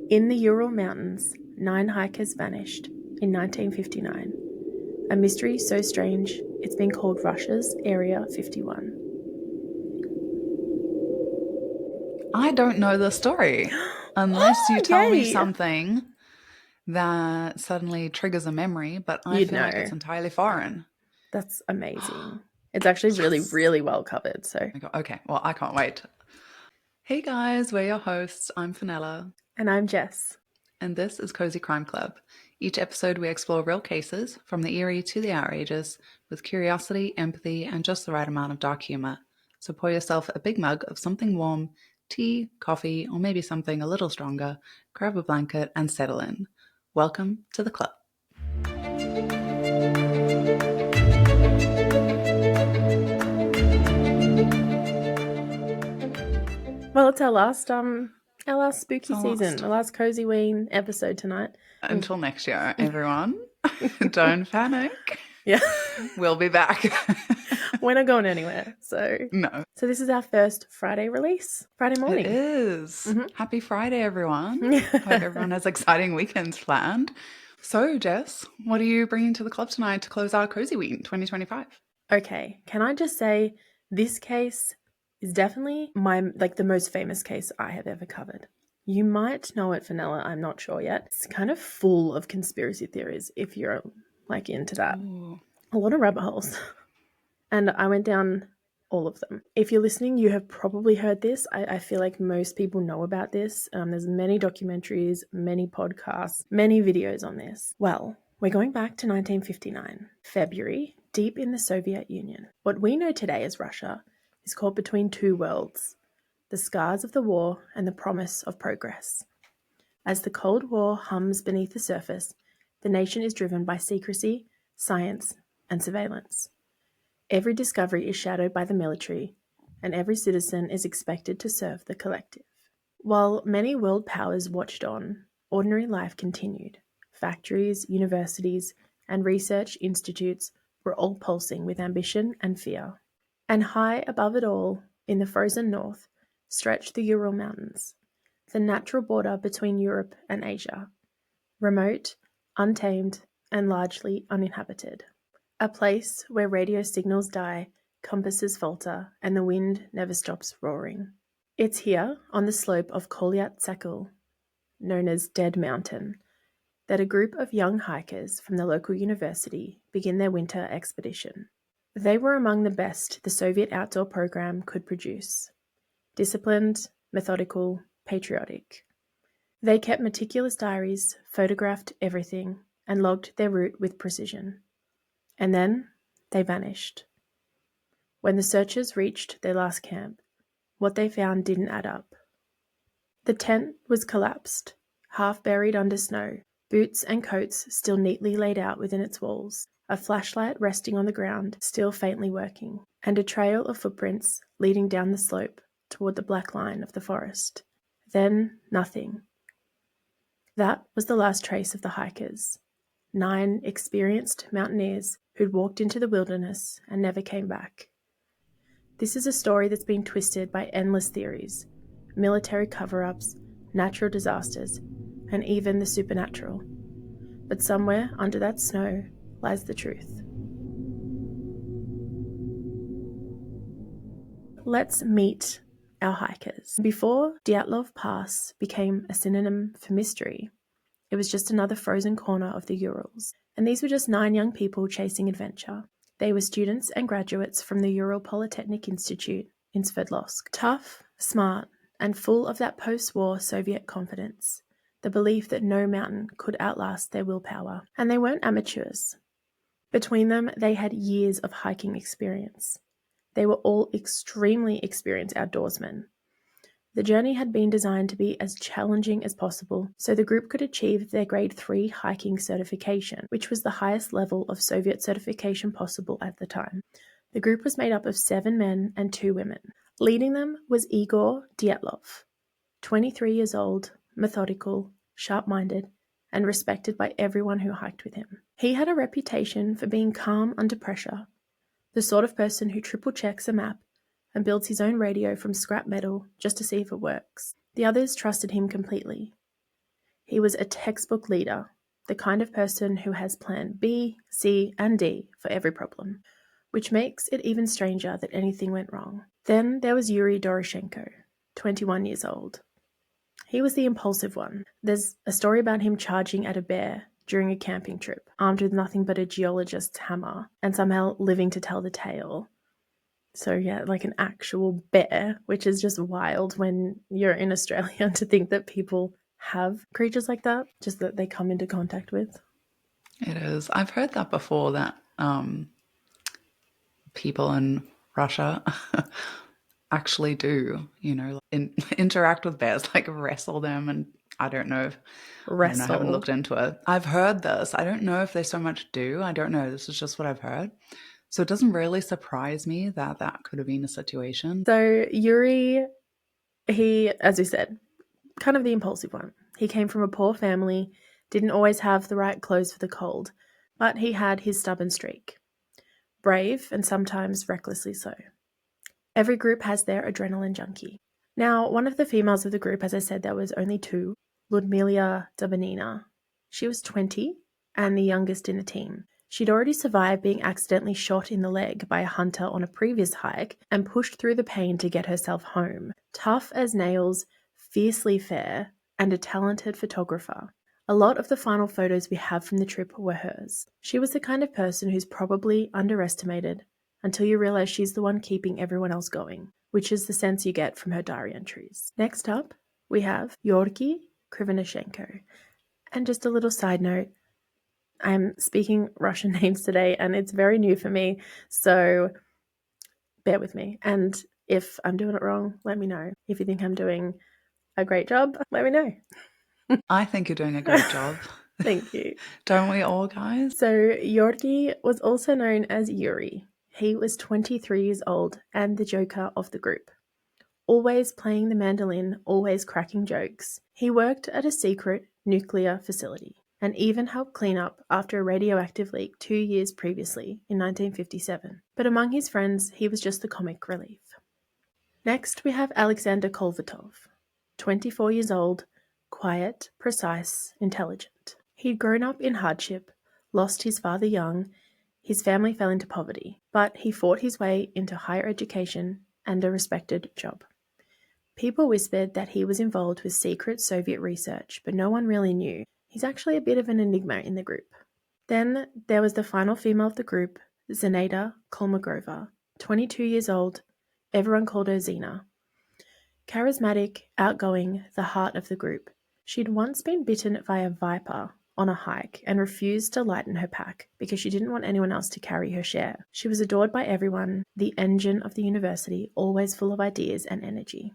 In the Ural Mountains, 9 hikers vanished in 1959. A mystery so strange, it's been called Russia's Area 51. I don't know the story unless you tell me Yay! something that suddenly triggers a memory, but I You'd feel like it's know. entirely foreign. That's amazing. It's actually really, Yes. really well covered. So, I go, okay, well, I can't wait. Hey guys, we're your hosts. I'm Fenella. and I'm Jess. And this is Cosy Crime Club. Each episode, we explore real cases, from the eerie to the outrageous, with curiosity, empathy, and just the right amount of dark humor. So pour yourself a big mug of something warm, tea, coffee, or maybe something a little stronger, grab a blanket, and settle in. Welcome to the club. Well, it's our last spooky season, the last COSYWEEN episode tonight. Until next year, everyone. Don't panic. Yeah. We'll be back. We're not going anywhere. No. So this is our first Friday release, Friday morning. It is. Happy Friday, everyone. Hope everyone has exciting weekends planned. So, Jess, what are you bringing to the club tonight to close our COSYWEEN 2025? Okay, can I just say this case is definitely the most famous case I have ever covered. You might know it, Fenella, I'm not sure yet. It's kind of full of conspiracy theories if you're into that. Ooh. A lot of rabbit holes. And I went down all of them. If you're listening, you have probably heard this. I feel like most people know about this. There's many documentaries, many podcasts, many videos on this. Well, we're going back to 1959, February, deep in the Soviet Union. What we know today as Russia is caught between two worlds, the scars of the war and the promise of progress. As the Cold War hums beneath the surface, the nation is driven by secrecy, science, and surveillance. Every discovery is shadowed by the military, and every citizen is expected to serve the collective. While many world powers watched on, ordinary life continued. Factories, universities, and research institutes were all pulsing with ambition and fear. And high above it all, in the frozen north, stretched the Ural Mountains, the natural border between Europe and Asia, remote, untamed, and largely uninhabited. A place where radio signals die, compasses falter, and the wind never stops roaring. It's here, on the slope of Kolyat-Sakul, known as Dead Mountain, that a group of young hikers from the local university begin their winter expedition. They were among the best the Soviet outdoor program could produce. Disciplined, methodical, patriotic. They kept meticulous diaries, photographed everything, and logged their route with precision. And then they vanished. When the searchers reached their last camp, what they found didn't add up. The tent was collapsed, half buried under snow, boots and coats still neatly laid out within its walls, a flashlight resting on the ground, still faintly working, and a trail of footprints leading down the slope toward the black line of the forest. Then nothing. That was the last trace of the hikers. 9 experienced mountaineers who'd walked into the wilderness and never came back. This is a story that's been twisted by endless theories, military cover-ups, natural disasters, and even the supernatural. But somewhere under that snow lies the truth. Let's meet our hikers. Before Dyatlov Pass became a synonym for mystery, it was just another frozen corner of the Urals. And these were just 9 young people chasing adventure. They were students and graduates from the Ural Polytechnic Institute in Sverdlovsk. Tough, smart, and full of that post-war Soviet confidence, the belief that no mountain could outlast their willpower. And they weren't amateurs. Between them, they had years of hiking experience. They were all extremely experienced outdoorsmen. The journey had been designed to be as challenging as possible so the group could achieve their Grade 3 hiking certification, which was the highest level of Soviet certification possible at the time. The group was made up of 7 men and 2 women. Leading them was Igor Dyatlov, 23 years old, methodical, sharp-minded, and respected by everyone who hiked with him. He had a reputation for being calm under pressure, the sort of person who triple-checks a map and builds his own radio from scrap metal just to see if it works. The others trusted him completely. He was a textbook leader, the kind of person who has plan B, C, and D for every problem, which makes it even stranger that anything went wrong. Then there was Yuri Doroshenko, 21 years old. He was the impulsive one. There's a story about him charging at a bear during a camping trip, armed with nothing but a geologist's hammer, and somehow living to tell the tale. So yeah, like an actual bear, which is just wild when you're in Australia to think that people have creatures like that, just that they come into contact with. It is. I've heard that before, that people in Russia actually do, interact with bears, like wrestle them. And I don't know. I haven't looked into it. I've heard this. I don't know if they so much do. I don't know. This is just what I've heard. So it doesn't really surprise me that that could have been a situation. So Yuri, he, as we said, kind of the impulsive one. He came from a poor family, didn't always have the right clothes for the cold, but he had his stubborn streak. Brave and sometimes recklessly so. Every group has their adrenaline junkie. Now, one of the females of the group, as I said, there was only two, Ludmila Dubanina. She was 20 and the youngest in the team. She'd already survived being accidentally shot in the leg by a hunter on a previous hike and pushed through the pain to get herself home. Tough as nails, fiercely fair, and a talented photographer. A lot of the final photos we have from the trip were hers. She was the kind of person who's probably underestimated until you realize she's the one keeping everyone else going, which is the sense you get from her diary entries. Next up, we have Georgy Krivonishenko. And just a little side note, I'm speaking Russian names today and it's very new for me, so bear with me. And if I'm doing it wrong, let me know. If you think I'm doing a great job, let me know. I think you're doing a great job. Thank you. Don't we all, guys? So Georgy was also known as Yuri. He was 23 years old and the joker of the group. Always playing the mandolin, always cracking jokes. He worked at a secret nuclear facility and even helped clean up after a radioactive leak 2 years previously in 1957. But among his friends, he was just the comic relief. Next, we have Alexander Kolvatov, 24 years old, quiet, precise, intelligent. He'd grown up in hardship, lost his father young, his family fell into poverty, but he fought his way into higher education and a respected job. People whispered that he was involved with secret Soviet research, but no one really knew. He's actually a bit of an enigma in the group. Then there was the final female of the group, Zenaida Kolmogorova, 22 years old. Everyone called her Zena. Charismatic, outgoing, the heart of the group. She'd once been bitten by a viper on a hike and refused to lighten her pack because she didn't want anyone else to carry her share. She was adored by everyone, the engine of the university, always full of ideas and energy.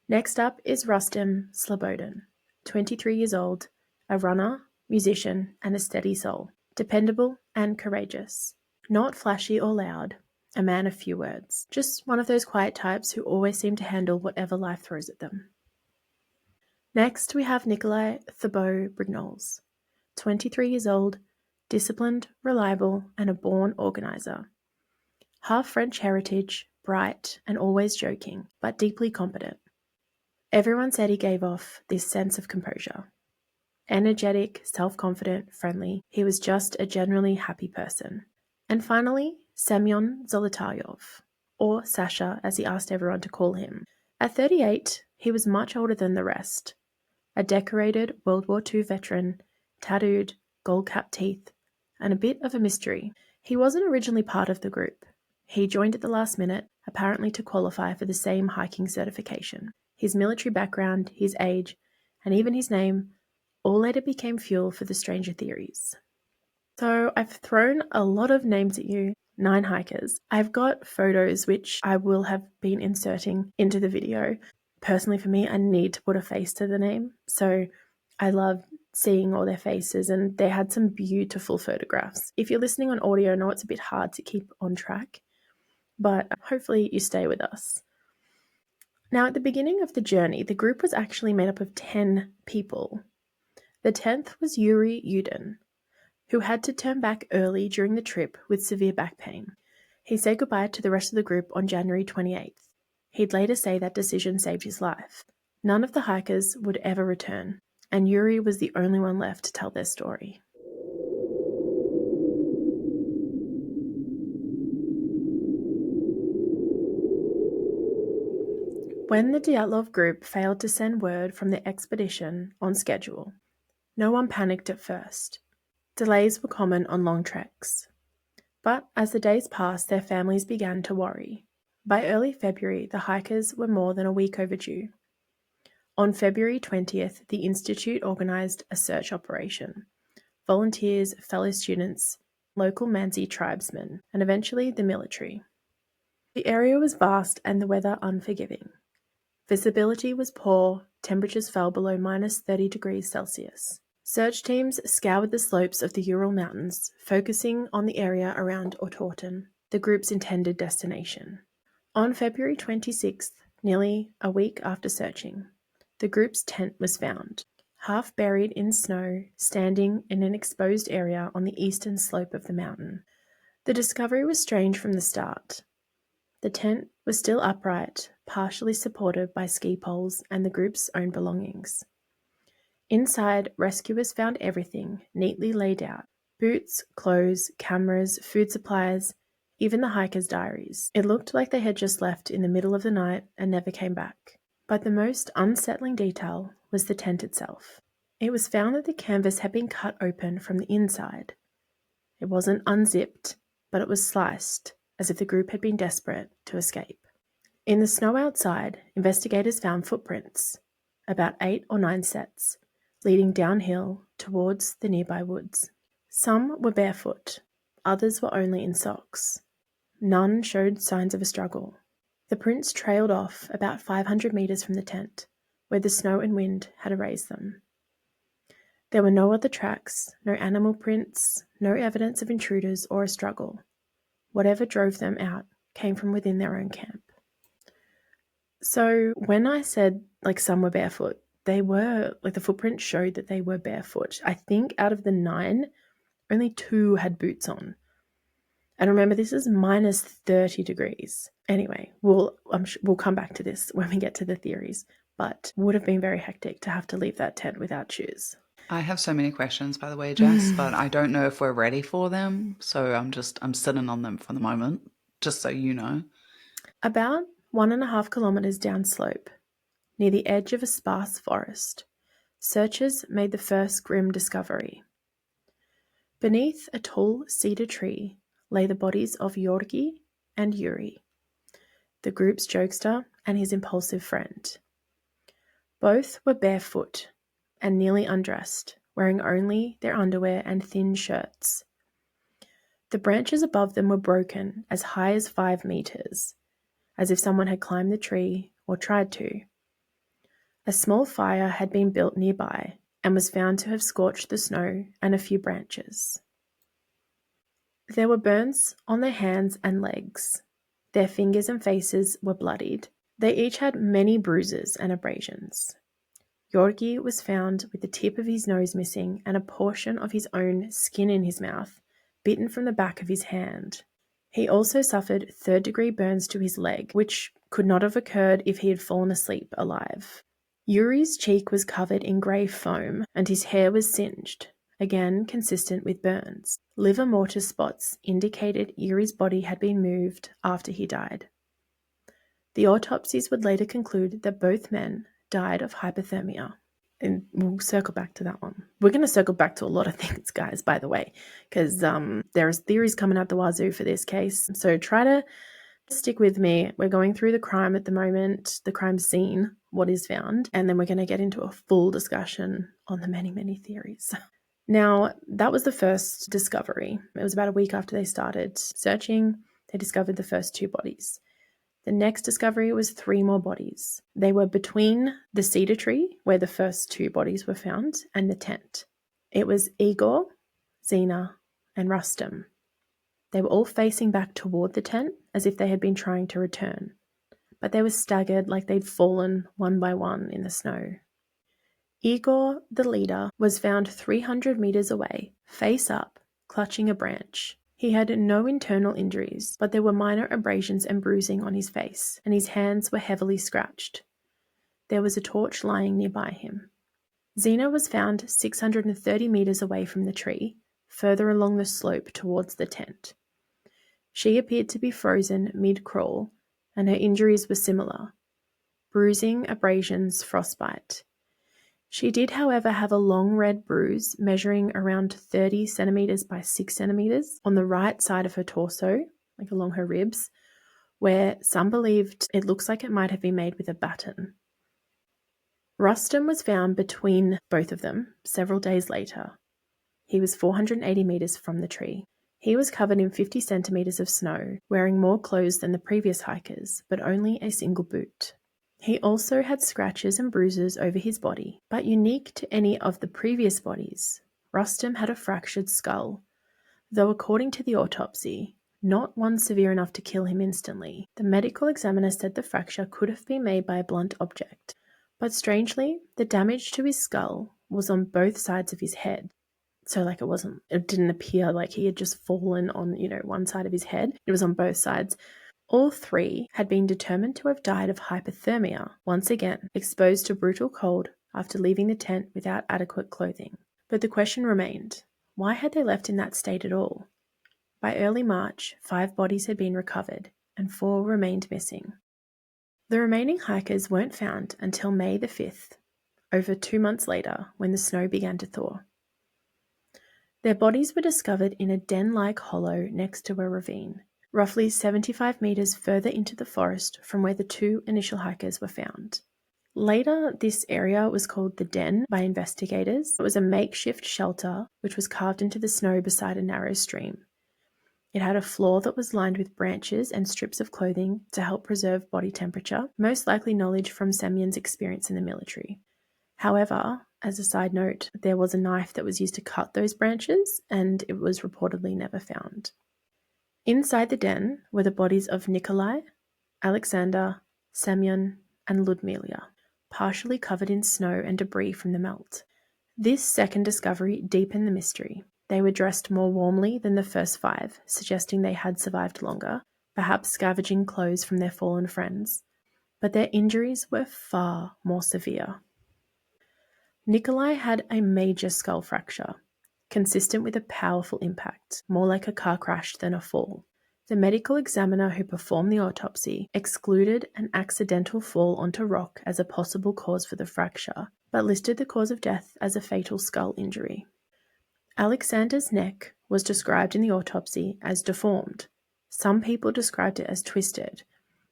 Next up is Rustem Slobodin, 23 years old, a runner, musician, and a steady soul. Dependable and courageous. Not flashy or loud, a man of few words. Just one of those quiet types who always seem to handle whatever life throws at them. Next, we have Nikolai Thibault-Brignoles, 23 years old, disciplined, reliable, and a born organizer. Half French heritage, bright, and always joking, but deeply competent. Everyone said he gave off this sense of composure. Energetic, self-confident, friendly, he was just a generally happy person. And finally, Semyon Zolotaryov, or Sasha as he asked everyone to call him. At 38, he was much older than the rest. A decorated World War II veteran, tattooed, gold-capped teeth, and a bit of a mystery. He wasn't originally part of the group. He joined at the last minute, apparently to qualify for the same hiking certification. His military background, his age, and even his name all later became fuel for the stranger theories. So I've thrown a lot of names at you, 9 hikers. I've got photos which I will have been inserting into the video. Personally for me, I need to put a face to the name. So I love seeing all their faces and they had some beautiful photographs. If you're listening on audio, I know it's a bit hard to keep on track, but hopefully you stay with us. Now, at the beginning of the journey, the group was actually made up of 10 people. The 10th was Yuri Yudin, who had to turn back early during the trip with severe back pain. He said goodbye to the rest of the group on January 28th. He'd later say that decision saved his life. None of the hikers would ever return, and Yuri was the only one left to tell their story. When the Dyatlov group failed to send word from the expedition on schedule, no one panicked at first. Delays were common on long treks. But as the days passed, their families began to worry. By early February, the hikers were more than a week overdue. On February 20th, the Institute organised a search operation. Volunteers, fellow students, local Mansi tribesmen, and eventually the military. The area was vast and the weather unforgiving. Visibility was poor, temperatures fell below minus 30 degrees Celsius. Search teams scoured the slopes of the Ural Mountains, focusing on the area around Otorten, the group's intended destination. On February 26th, nearly a week after searching, the group's tent was found, half buried in snow, standing in an exposed area on the eastern slope of the mountain. The discovery was strange from the start. The tent was still upright, partially supported by ski poles and the group's own belongings. Inside, rescuers found everything neatly laid out: boots, clothes, cameras, food supplies, even the hikers' diaries. It looked like they had just left in the middle of the night and never came back. But the most unsettling detail was the tent itself. It was found that the canvas had been cut open from the inside. It wasn't unzipped, but it was sliced, as if the group had been desperate to escape. In the snow outside, investigators found footprints, about 8 or 9 sets, leading downhill towards the nearby woods. Some were barefoot, others were only in socks. None showed signs of a struggle. The prints trailed off about 500 meters from the tent, where the snow and wind had erased them. There were no other tracks, no animal prints, no evidence of intruders or a struggle. Whatever drove them out came from within their own camp. So when I said some were barefoot, they were, the footprints showed that they were barefoot. I think out of the 9, only 2 had boots on. And remember, this is minus 30 degrees. Anyway, we'll come back to this when we get to the theories, but would have been very hectic to have to leave that tent without shoes. I have so many questions, by the way, Jess, but I don't know if we're ready for them, so I'm sitting on them for the moment, just so you know. About 1.5 kilometers downslope, near the edge of a sparse forest, searchers made the first grim discovery. Beneath a tall cedar tree lay the bodies of Georgi and Yuri, the group's jokester and his impulsive friend. Both were barefoot and nearly undressed, wearing only their underwear and thin shirts. The branches above them were broken as high as 5 meters, as if someone had climbed the tree or tried to. A small fire had been built nearby and was found to have scorched the snow and a few branches. There were burns on their hands and legs. Their fingers and faces were bloodied. They each had many bruises and abrasions. Georgi was found with the tip of his nose missing and a portion of his own skin in his mouth, bitten from the back of his hand. He also suffered 3rd-degree burns to his leg, which could not have occurred if he had fallen asleep alive. Yuri's cheek was covered in grey foam and his hair was singed, again consistent with burns. Liver mortar spots indicated Yuri's body had been moved after he died. The autopsies would later conclude that both men died of hypothermia. And we'll circle back to that one. We're going to circle back to a lot of things, guys, by the way, because there's theories coming out the wazoo for this case. So try to stick with me. We're going through the crime at the moment, the crime scene, what is found, and then we're going to get into a full discussion on the many, many theories. Now, that was the first discovery. It was about a week after they started searching. They discovered the first 2 bodies. The next discovery was 3 more bodies. They were between the cedar tree, where the first 2 bodies were found, and the tent. It was Igor, Zena, and Rustem. They were all facing back toward the tent, as if they had been trying to return, but they were staggered like they'd fallen one by one in the snow. Igor, the leader, was found 300 meters away, face up, clutching a branch. He had no internal injuries, but there were minor abrasions and bruising on his face, and his hands were heavily scratched. There was a torch lying nearby him. Zena was found 630 meters away from the tree, further along the slope towards the tent. She appeared to be frozen mid-crawl, and her injuries were similar: bruising, abrasions, frostbite. She did, however, have a long red bruise measuring around 30 centimeters by 6 centimeters on the right side of her torso, like along her ribs, where some believed it looks like it might have been made with a baton. Rustem was found between both of them several days later. He was 480 meters from the tree. He was covered in 50 centimeters of snow, wearing more clothes than the previous hikers, but only a single boot. He also had scratches and bruises over his body, but unique to any of the previous bodies, Rustem had a fractured skull, though according to the autopsy, not one severe enough to kill him instantly. The medical examiner said the fracture could have been made by a blunt object, but strangely, the damage to his skull was on both sides of his head. So it didn't appear like he had just fallen on, one side of his head. It was on both sides. All three had been determined to have died of hypothermia, once again exposed to brutal cold after leaving the tent without adequate clothing. But the question remained, why had they left in that state at all? By early March, 5 bodies had been recovered and 4 remained missing. The remaining hikers weren't found until May the 5th, over 2 months later, when the snow began to thaw. Their bodies were discovered in a den-like hollow next to a ravine, roughly 75 meters further into the forest from where the 2 initial hikers were found. Later, this area was called the Den by investigators. It was a makeshift shelter which was carved into the snow beside a narrow stream. It had a floor that was lined with branches and strips of clothing to help preserve body temperature, most likely knowledge from Semyon's experience in the military. However, as a side note, there was a knife that was used to cut those branches, and it was reportedly never found. Inside the den were the bodies of Nikolai, Alexander, Semyon, and Ludmila, partially covered in snow and debris from the melt. This second discovery deepened the mystery. They were dressed more warmly than the first 5, suggesting they had survived longer, perhaps scavenging clothes from their fallen friends. But their injuries were far more severe. Nikolai had a major skull fracture, consistent with a powerful impact, more like a car crash than a fall. The medical examiner who performed the autopsy excluded an accidental fall onto rock as a possible cause for the fracture, but listed the cause of death as a fatal skull injury. Alexander's neck was described in the autopsy as deformed. Some people described it as twisted,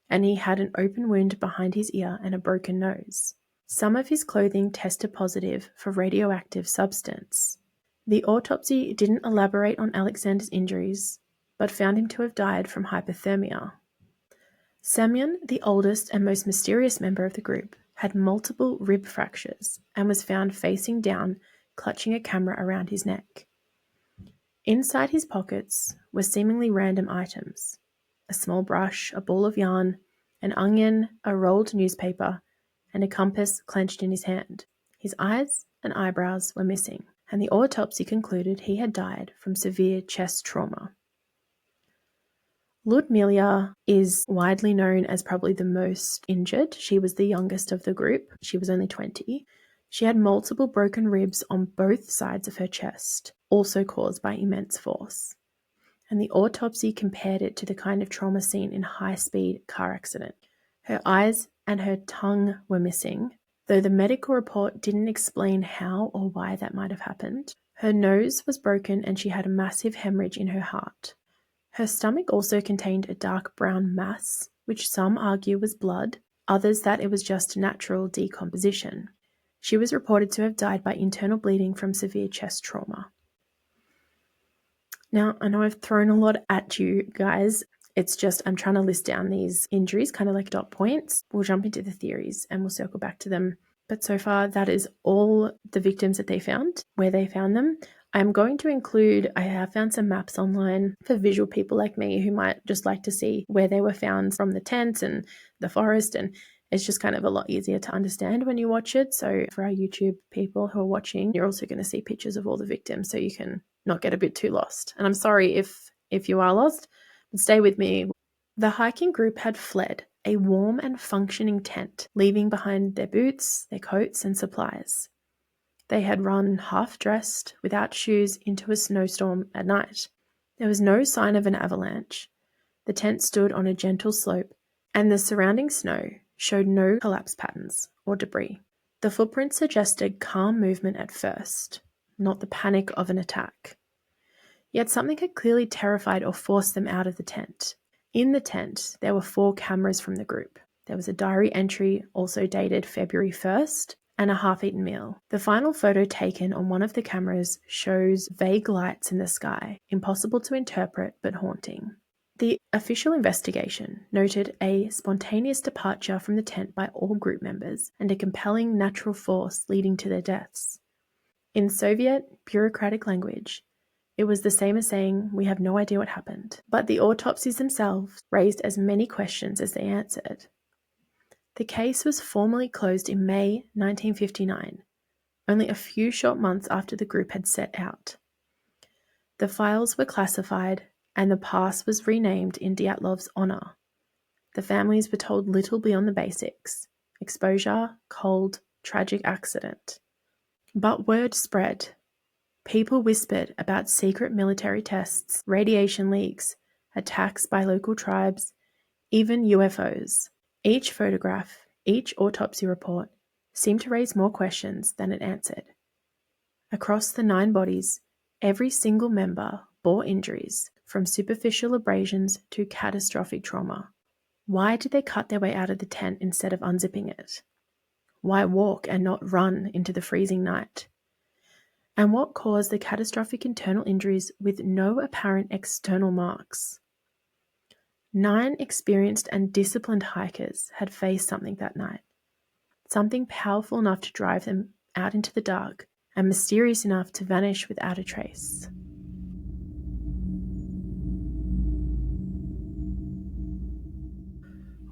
and he had an open wound behind his ear and a broken nose. Some of his clothing tested positive for radioactive substance. The autopsy didn't elaborate on Alexander's injuries, but found him to have died from hypothermia. Semyon, the oldest and most mysterious member of the group, had multiple rib fractures and was found facing down, clutching a camera around his neck. Inside his pockets were seemingly random items: a small brush, a ball of yarn, an onion, a rolled newspaper, and a compass clenched in his hand. His eyes and eyebrows were missing, and the autopsy concluded he had died from severe chest trauma. Ludmila is widely known as probably the most injured. She was the youngest of the group. She was only 20. She had multiple broken ribs on both sides of her chest, also caused by immense force. And the autopsy compared it to the kind of trauma seen in a high-speed car accident. Her eyes and her tongue were missing, though the medical report didn't explain how or why that might have happened. Her nose was broken and she had a massive hemorrhage in her heart. Her stomach also contained a dark brown mass, which some argue was blood, others that it was just natural decomposition. She was reported to have died by internal bleeding from severe chest trauma. Now, I know I've thrown a lot at you guys. It's just I'm trying to list down these injuries, kind of like dot points. We'll jump into the theories and we'll circle back to them. But so far, that is all the victims that they found, where they found them. I'm going to include, I have found some maps online for visual people like me who might just like to see where they were found from the tent and the forest, and it's just kind of a lot easier to understand when you watch it. So for our YouTube people who are watching, you're also going to see pictures of all the victims so you can not get a bit too lost. And I'm sorry if you are lost, but stay with me. The hiking group had fled a warm and functioning tent, leaving behind their boots, their coats, and supplies. They had run half-dressed, without shoes, into a snowstorm at night. There was no sign of an avalanche. The tent stood on a gentle slope, and the surrounding snow showed no collapse patterns or debris. The footprints suggested calm movement at first, not the panic of an attack. Yet something had clearly terrified or forced them out of the tent. In the tent, there were 4 cameras from the group. There was a diary entry, also dated February 1st, and a half-eaten meal. The final photo taken on one of the cameras shows vague lights in the sky, impossible to interpret but haunting. The official investigation noted a spontaneous departure from the tent by all group members and a compelling natural force leading to their deaths. In Soviet bureaucratic language, it was the same as saying, "We have no idea what happened." But the autopsies themselves raised as many questions as they answered. The case was formally closed in May 1959, only a few short months after the group had set out. The files were classified, and the pass was renamed in Dyatlov's honor. The families were told little beyond the basics: exposure, cold, tragic accident. But word spread. People whispered about secret military tests, radiation leaks, attacks by local tribes, even UFOs. Each photograph, each autopsy report seemed to raise more questions than it answered. Across the 9 bodies, every single member bore injuries, from superficial abrasions to catastrophic trauma. Why did they cut their way out of the tent instead of unzipping it? Why walk and not run into the freezing night? And what caused the catastrophic internal injuries with no apparent external marks? 9 experienced and disciplined hikers had faced something that night, something powerful enough to drive them out into the dark and mysterious enough to vanish without a trace.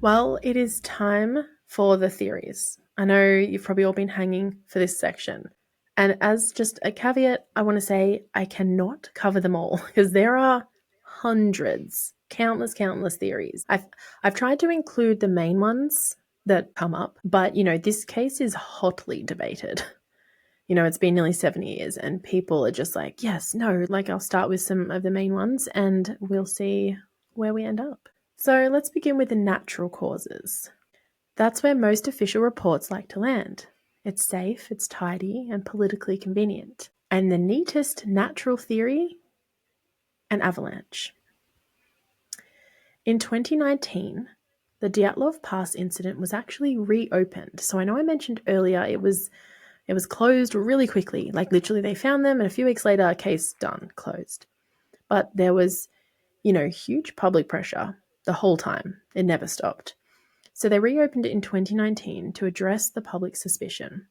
Well, it is time for the theories. I know you've probably all been hanging for this section. And as just a caveat, I want to say I cannot cover them all because there are hundreds, countless theories. I've tried to include the main ones that come up, but this case is hotly debated. It's been nearly 7 years and people are just like, yes, no, I'll start with some of the main ones and we'll see where we end up. So let's begin with the natural causes. That's where most official reports like to land. It's safe, it's tidy, and politically convenient. And the neatest natural theory? An avalanche. In 2019, the Dyatlov Pass Incident was actually reopened. So I know I mentioned earlier it was closed really quickly. Literally they found them and a few weeks later, case done, closed. But there was, huge public pressure the whole time. It never stopped. So they reopened it in 2019 to address the public suspicion.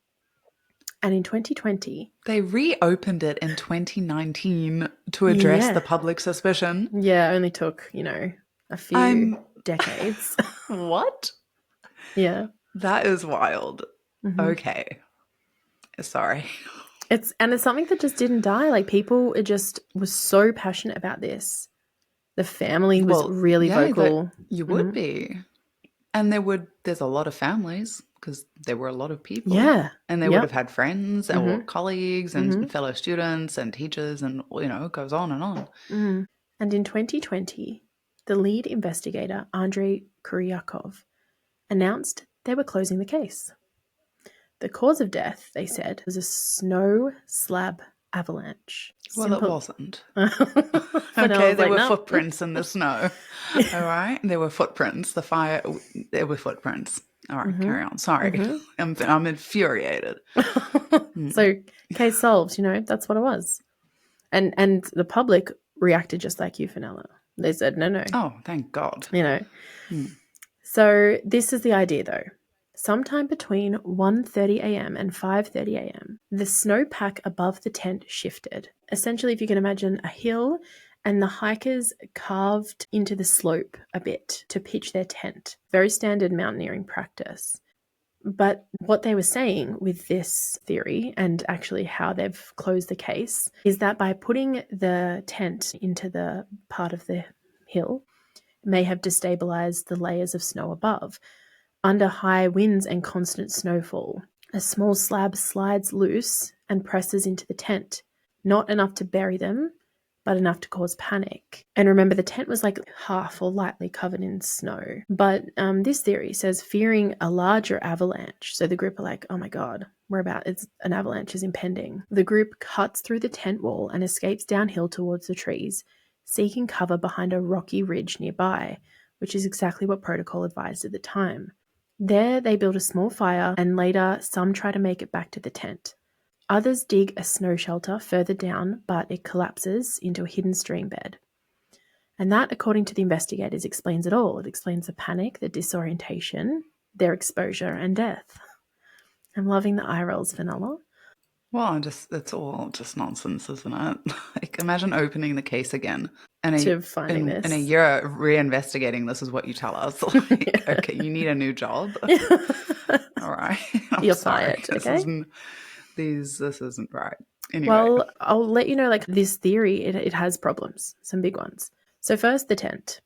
And in 2020... They reopened it in 2019 to address the public suspicion? Yeah, it only took, a few decades. What? Yeah. That is wild. Mm-hmm. Okay. Sorry. It's something that just didn't die. People just was so passionate about this. The family was really vocal. You would be. And there's a lot of families because there were a lot of people. Yeah. And they would have had friends or colleagues and fellow students and teachers and, it goes on and on. Mm. And in 2020, the lead investigator, Andrei Kuryakov, announced they were closing the case. The cause of death, they said, was a snow slab avalanche. Well, it wasn't. Okay, there were footprints in the snow. All right, there were footprints. There were footprints. All right, carry on. Sorry, I'm infuriated. So, case solved. That's what it was. And the public reacted just like you, Fenella. They said no. Oh, thank God. So this is the idea, though. Sometime between 1:30 a.m. and 5:30 a.m., the snowpack above the tent shifted. Essentially, if you can imagine a hill, and the hikers carved into the slope a bit to pitch their tent. Very standard mountaineering practice. But what they were saying with this theory, and actually how they've closed the case, is that by putting the tent into the part of the hill, it may have destabilized the layers of snow above. Under high winds and constant snowfall, A small slab slides loose and presses into the tent, not enough to bury them, but enough to cause panic. And remember, the tent was like half or lightly covered in snow. But this theory says fearing a larger avalanche. So the group are like, oh my God, an avalanche is impending. The group cuts through the tent wall and escapes downhill towards the trees, seeking cover behind a rocky ridge nearby, which is exactly what protocol advised at the time. There, they build a small fire, and later some try to make it back to the tent. Others dig a snow shelter further down, but it collapses into a hidden stream bed. And that, according to the investigators, explains it all. It explains the panic, the disorientation, their exposure, and death. I'm loving the eye rolls, Vanilla. Well, it's all just nonsense, isn't it? Like, imagine opening the case again and To finding in a this. year reinvestigating. This is what you tell us. Like, okay, you need a new job. All right, You're fired. Okay. This isn't right. Anyway, Well, I'll let you know, like, this theory, it has problems, some big ones. So first, the tent.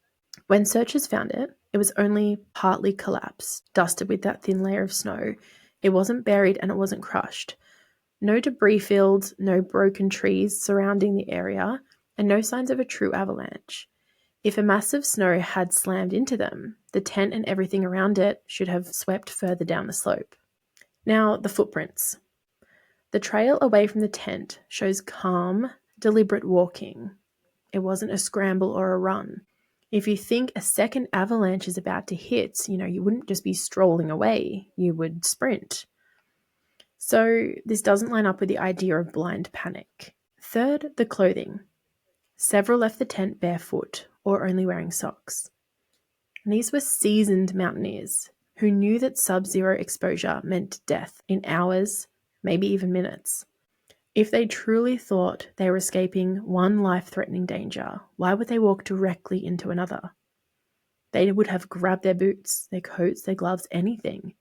When searchers found it, it was only partly collapsed, dusted with that thin layer of snow. It wasn't buried and it wasn't crushed. No debris fields, no broken trees surrounding the area, and no signs of a true avalanche. If a mass of snow had slammed into them, the tent and everything around it should have swept further down the slope. Now, the footprints. The trail away from the tent shows calm, deliberate walking. It wasn't a scramble or a run. If you think a second avalanche is about to hit, you wouldn't just be strolling away, you would sprint. So this doesn't line up with the idea of blind panic. Third, the clothing. Several left the tent barefoot or only wearing socks. And these were seasoned mountaineers who knew that sub-zero exposure meant death in hours, maybe even minutes. If they truly thought they were escaping one life-threatening danger, why would they walk directly into another? They would have grabbed their boots, their coats, their gloves, anything.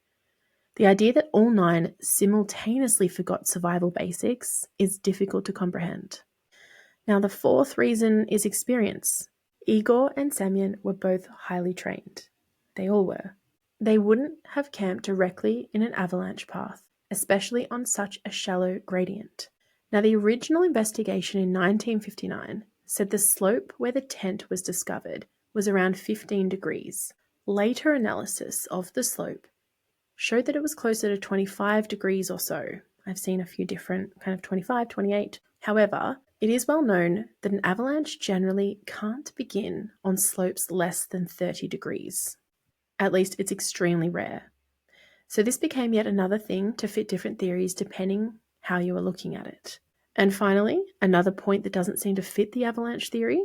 The idea that all 9 simultaneously forgot survival basics is difficult to comprehend. Now, the fourth reason is experience. Igor and Semyon were both highly trained. They all were. They wouldn't have camped directly in an avalanche path, especially on such a shallow gradient. Now, the original investigation in 1959 said the slope where the tent was discovered was around 15 degrees. Later analysis of the slope showed that it was closer to 25 degrees or so. I've seen a few different, kind of 25, 28. However, it is well known that an avalanche generally can't begin on slopes less than 30 degrees. At least it's extremely rare. So this became yet another thing to fit different theories depending how you are looking at it. And finally, another point that doesn't seem to fit the avalanche theory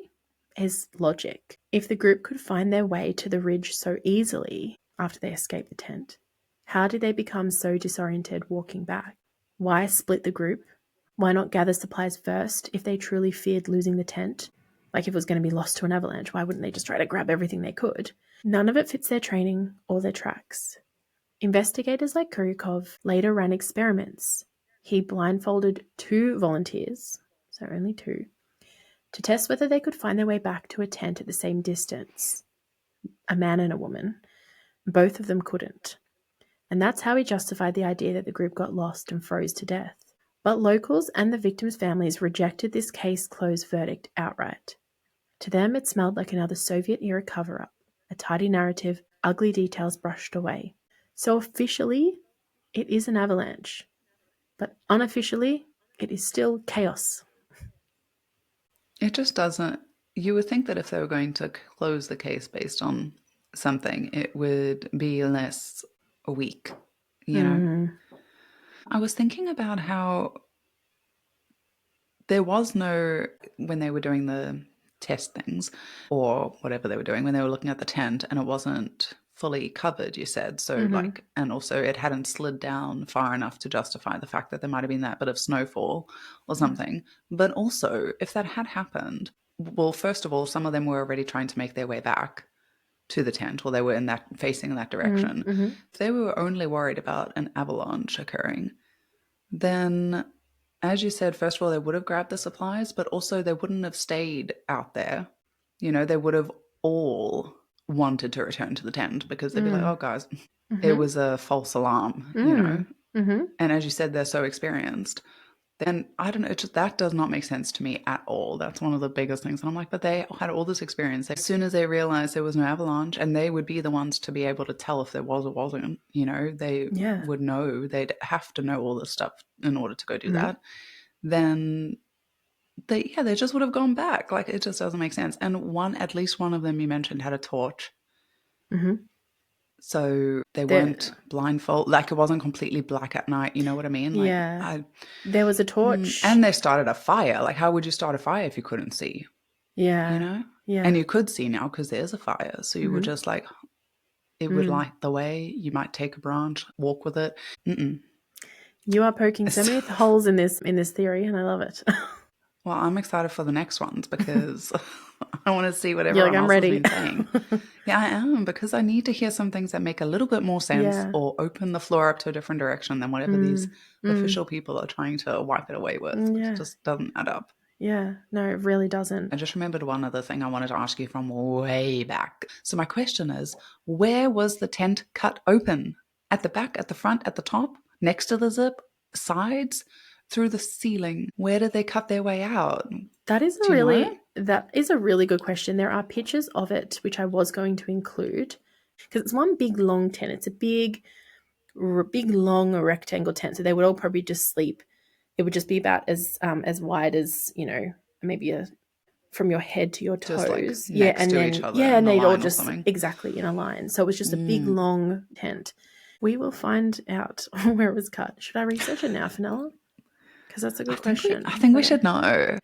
is logic. If the group could find their way to the ridge so easily after they escaped the tent, how did they become so disoriented walking back? Why split the group? Why not gather supplies first if they truly feared losing the tent? Like if it was going to be lost to an avalanche, why wouldn't they just try to grab everything they could? None of it fits their training or their tracks. Investigators like Kuryakov later ran experiments. He blindfolded 2 volunteers, so only 2, to test whether they could find their way back to a tent at the same distance. A man and a woman. Both of them couldn't. And that's how he justified the idea that the group got lost and froze to death. But locals and the victims' families rejected this case closed verdict outright. To them, it smelled like another Soviet-era cover-up, a tidy narrative, ugly details brushed away. So officially, it is an avalanche. But unofficially, it is still chaos. it just doesn't. You would think that if they were going to close the case based on something, it would be less a week, you know? I was thinking about how there was no, when they were doing the test things or whatever they were doing, when they were looking at the tent and it wasn't fully covered, you said. So, like, and also it hadn't slid down far enough to justify the fact that there might have been that bit of snowfall or something. But also, if that had happened, well, first of all, some of them were already trying to make their way back to the tent, or they were facing in that direction. If they were only worried about an avalanche occurring, then, as you said, first of all, they would have grabbed the supplies, but also they wouldn't have stayed out there. You know, they would have all wanted to return to the tent because they'd be like, oh, guys, it was a false alarm, you know. Mm-hmm. And as you said, they're so experienced. Then I don't know, that does not make sense to me at all. That's one of the biggest things. And I'm like, but they had all this experience. As soon as they realized there was no avalanche, and they would be the ones to be able to tell if there was or wasn't, they Yeah. would know, they'd have to know all this stuff in order to go do Mm-hmm. that. Then they just would have gone back. Like, it just doesn't make sense. And at least one of them you mentioned had a torch. Mm-hmm. So they weren't blindfold, like it wasn't completely black at night. You know what I mean? Yeah. There was a torch. And they started a fire. Like, how would you start a fire if you couldn't see? Yeah. Yeah. And you could see now because there's a fire. So you would Mm-hmm. just it would light the way. You might take a branch, walk with it. Mm-mm. You are poking so many holes in this theory, and I love it. Well, I'm excited for the next ones because I want to see what You're like, everyone I'm else has ready. been saying. Yeah, I am, because I need to hear some things that make a little bit more sense Yeah. or open the floor up to a different direction than whatever these official people are trying to wipe it away with. Yeah. It just doesn't add up. Yeah. No, it really doesn't. I just remembered one other thing I wanted to ask you from way back. So my question is, where was the tent cut open? At the back, at the front, at the top, next to the zip, sides, through the ceiling? Where did they cut their way out? That is a really good question. There are pictures of it, which I was going to include, because it's one big long tent. It's a big long rectangle tent. So they would all probably just sleep. It would just be about as wide as, maybe from your head to your toes. Just like next to each other in a they'd all line or just something. exactly in a line. So it was just a big long tent. We will find out where it was cut. Should I research it now, Fenella? Because that's a good question. I think we should know.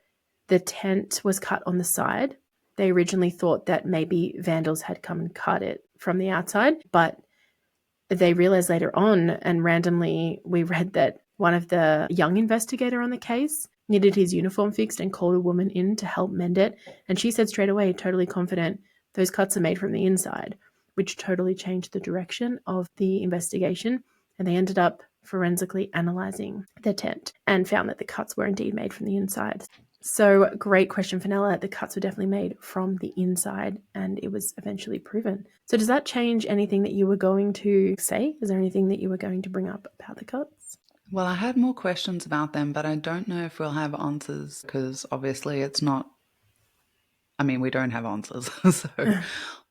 The tent was cut on the side. They originally thought that maybe vandals had come and cut it from the outside, but they realized later on, and randomly we read that one of the young investigator on the case needed his uniform fixed and called a woman in to help mend it. And she said straight away, totally confident, those cuts are made from the inside, which totally changed the direction of the investigation. And they ended up forensically analyzing the tent and found that the cuts were indeed made from the inside. So great question, Fenella. The cuts were definitely made from the inside, and it was eventually proven. So does that change anything that you were going to say? Is there anything that you were going to bring up about the cuts? Well, I had more questions about them, but I don't know if we'll have answers, because obviously it's not, I mean, we don't have answers.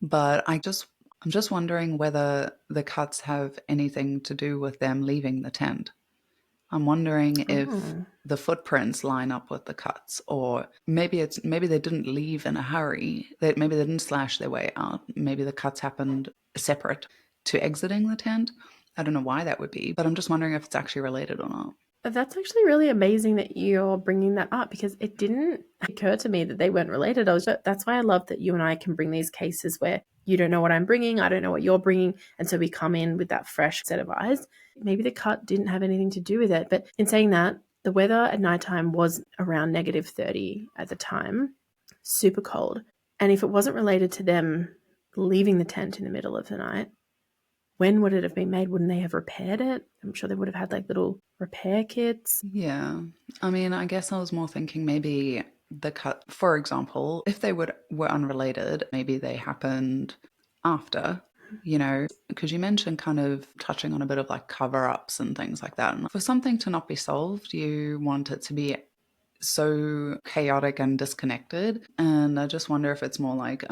But I'm just wondering whether the cuts have anything to do with them leaving the tent. I'm wondering if the footprints line up with the cuts, or maybe they didn't leave in a hurry. Maybe they didn't slash their way out. Maybe the cuts happened separate to exiting the tent. I don't know why that would be, but I'm just wondering if it's actually related or not. That's actually really amazing that you're bringing that up, because it didn't occur to me that they weren't related. That's why I love that you and I can bring these cases where you don't know what I'm bringing, I don't know what you're bringing, and so we come in with that fresh set of eyes. Maybe the cut didn't have anything to do with it, but in saying that, the weather at nighttime was around -30 at the time, super cold. And if it wasn't related to them leaving the tent in the middle of the night, when would it have been made? Wouldn't they have repaired it? I'm sure they would have had like little repair kits. Yeah. I mean, I guess I was more thinking maybe the cut, for example, if they were unrelated, maybe they happened after, because you mentioned kind of touching on a bit of like cover-ups and things like that. And for something to not be solved, you want it to be so chaotic and disconnected. And I just wonder if it's more like,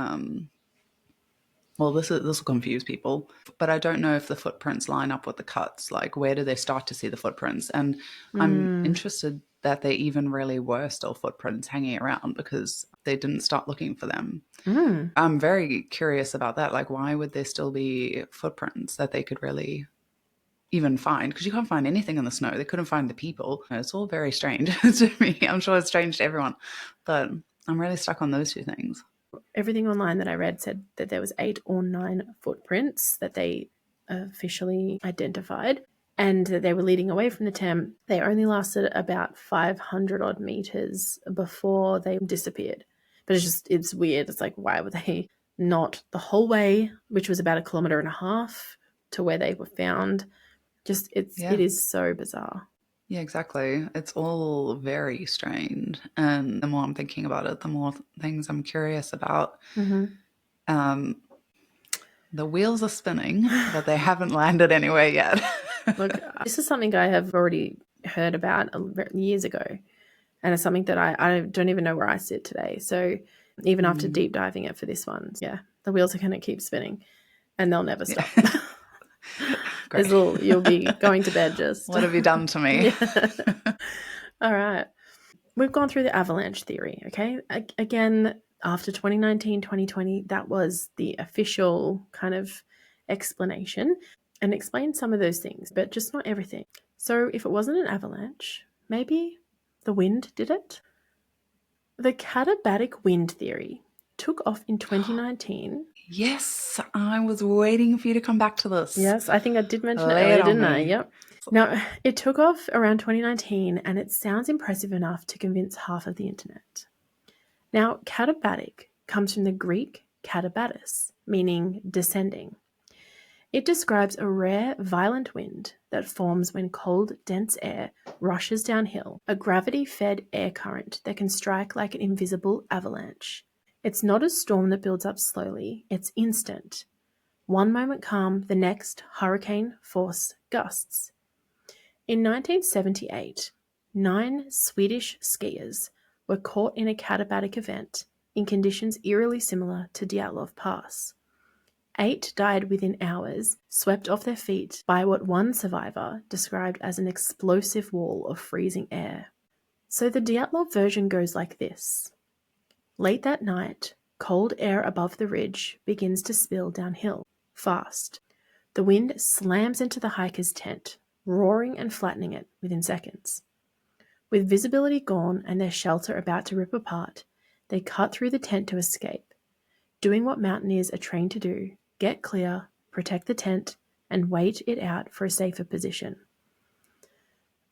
well, this will confuse people, but I don't know if the footprints line up with the cuts. Like, where do they start to see the footprints? And I'm interested that they even really were still footprints hanging around, because they didn't start looking for them. I'm very curious about that. Like, why would there still be footprints that they could really even find? Because you can't find anything in the snow. They couldn't find the people. It's all very strange to me. I'm sure it's strange to everyone, but I'm really stuck on those two things. Everything online that I read said that there was 8 or 9 footprints that they officially identified, and that they were leading away from the tent. They only lasted about 500 odd meters before they disappeared. But it's weird. It's like, why were they not the whole way, which was about 1.5 kilometers, to where they were found? It is so bizarre. Yeah, exactly. It's all very strange. And the more I'm thinking about it, the more things I'm curious about. The wheels are spinning, but they haven't landed anywhere yet. Look, this is something I have already heard about years ago, and it's something that I don't even know where I sit today. So even after deep diving it for this one, yeah, the wheels are going to keep spinning, and they'll never stop. Great. You'll be going to bed just. What have you done to me? Yeah. All right. We've gone through the avalanche theory, okay? Again, after 2019, 2020, that was the official kind of explanation and explained some of those things, but just not everything. So if it wasn't an avalanche, maybe the wind did it? The katabatic wind theory took off in 2019. Yes, I was waiting for you to come back to this. Yes, I think I did mention it Lay earlier, on didn't me. I? Yep. Now, it took off around 2019, and it sounds impressive enough to convince half of the internet. Now, katabatic comes from the Greek katabatis, meaning descending. It describes a rare, violent wind that forms when cold, dense air rushes downhill, a gravity-fed air current that can strike like an invisible avalanche. It's not a storm that builds up slowly, it's instant. One moment calm, the next hurricane force gusts. In 1978, 9 Swedish skiers were caught in a katabatic event in conditions eerily similar to Dyatlov Pass. 8 died within hours, swept off their feet by what one survivor described as an explosive wall of freezing air. So the Dyatlov version goes like this. Late that night, cold air above the ridge begins to spill downhill, fast. The wind slams into the hiker's tent, roaring and flattening it within seconds. With visibility gone and their shelter about to rip apart, they cut through the tent to escape, doing what mountaineers are trained to do: get clear, protect the tent, and wait it out for a safer position.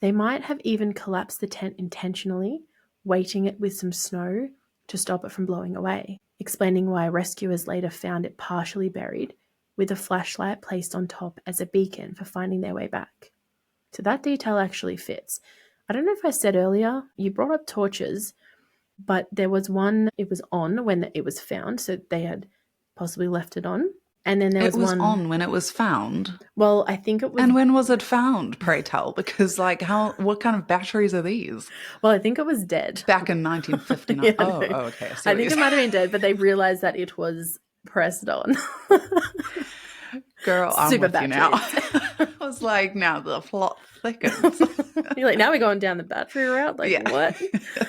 They might have even collapsed the tent intentionally, weighting it with some snow to stop it from blowing away, explaining why rescuers later found it partially buried, with a flashlight placed on top as a beacon for finding their way back. So that detail actually fits. I don't know if I said earlier, you brought up torches, but there was one, it was on when it was found, so they had possibly left it on. And then there was one. It was on when it was found. Well, I think it was. And when was it found, pray tell? Because, like, what kind of batteries are these? Well, I think it was dead. Back in 1959. Yeah, oh, no. Okay. I think it might have been dead, but they realized that it was pressed on. Girl, I'm Super with you now. batteries. I was like, now the plot thickens. You're like, now we're going down the battery route? Like, Yeah. what?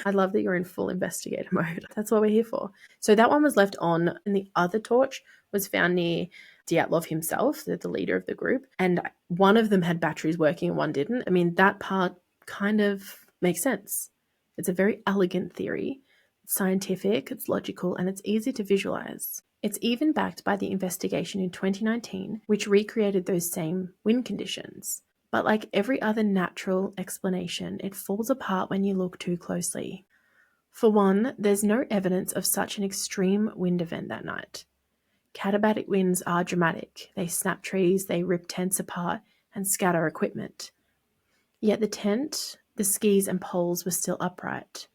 I love that you're in full investigator mode. That's what we're here for. So that one was left on, and the other torch was found near Dyatlov himself, the leader of the group, and one of them had batteries working and one didn't. I mean, that part kind of makes sense. It's a very elegant theory. It's scientific, it's logical, and it's easy to visualize. It's even backed by the investigation in 2019, which recreated those same wind conditions. But like every other natural explanation, it falls apart when you look too closely. For one, there's no evidence of such an extreme wind event that night. Katabatic winds are dramatic. They snap trees, they rip tents apart, and scatter equipment. Yet the tent, the skis and poles were still upright.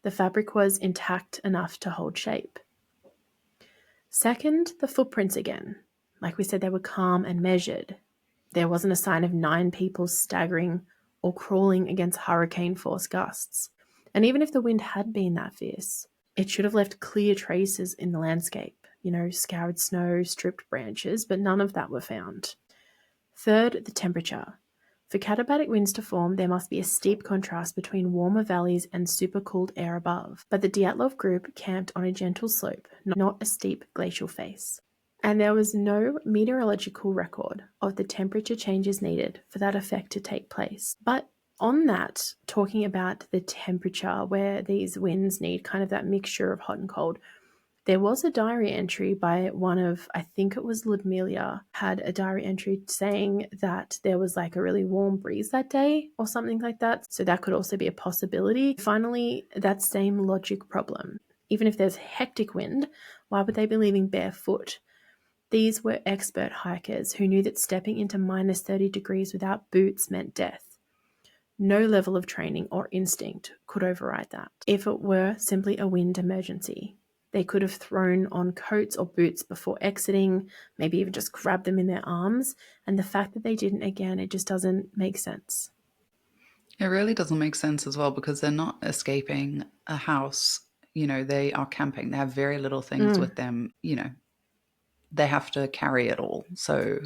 The fabric was intact enough to hold shape. Second, the footprints again. Like we said, they were calm and measured. There wasn't a sign of 9 people staggering or crawling against hurricane-force gusts. And even if the wind had been that fierce, it should have left clear traces in the landscape. Scoured snow, stripped branches, but none of that were found. Third, the temperature. For katabatic winds to form, there must be a steep contrast between warmer valleys and supercooled air above. But the Dyatlov group camped on a gentle slope, not a steep glacial face. And there was no meteorological record of the temperature changes needed for that effect to take place. But on that, talking about the temperature where these winds need kind of that mixture of hot and cold, there was a diary entry by one of, I think it was Ludmila, had a diary entry saying that there was like a really warm breeze that day or something like that. So that could also be a possibility. Finally, that same logic problem. Even if there's hectic wind, why would they be leaving barefoot? These were expert hikers who knew that stepping into minus 30 degrees without boots meant death. No level of training or instinct could override that. If it were simply a wind emergency, They could have thrown on coats or boots before exiting, maybe even just grabbed them in their arms. And the fact that they didn't, again, it just doesn't make sense. It really doesn't make sense as well, because they're not escaping a house. They are camping. They have very little things with them. They have to carry it all. So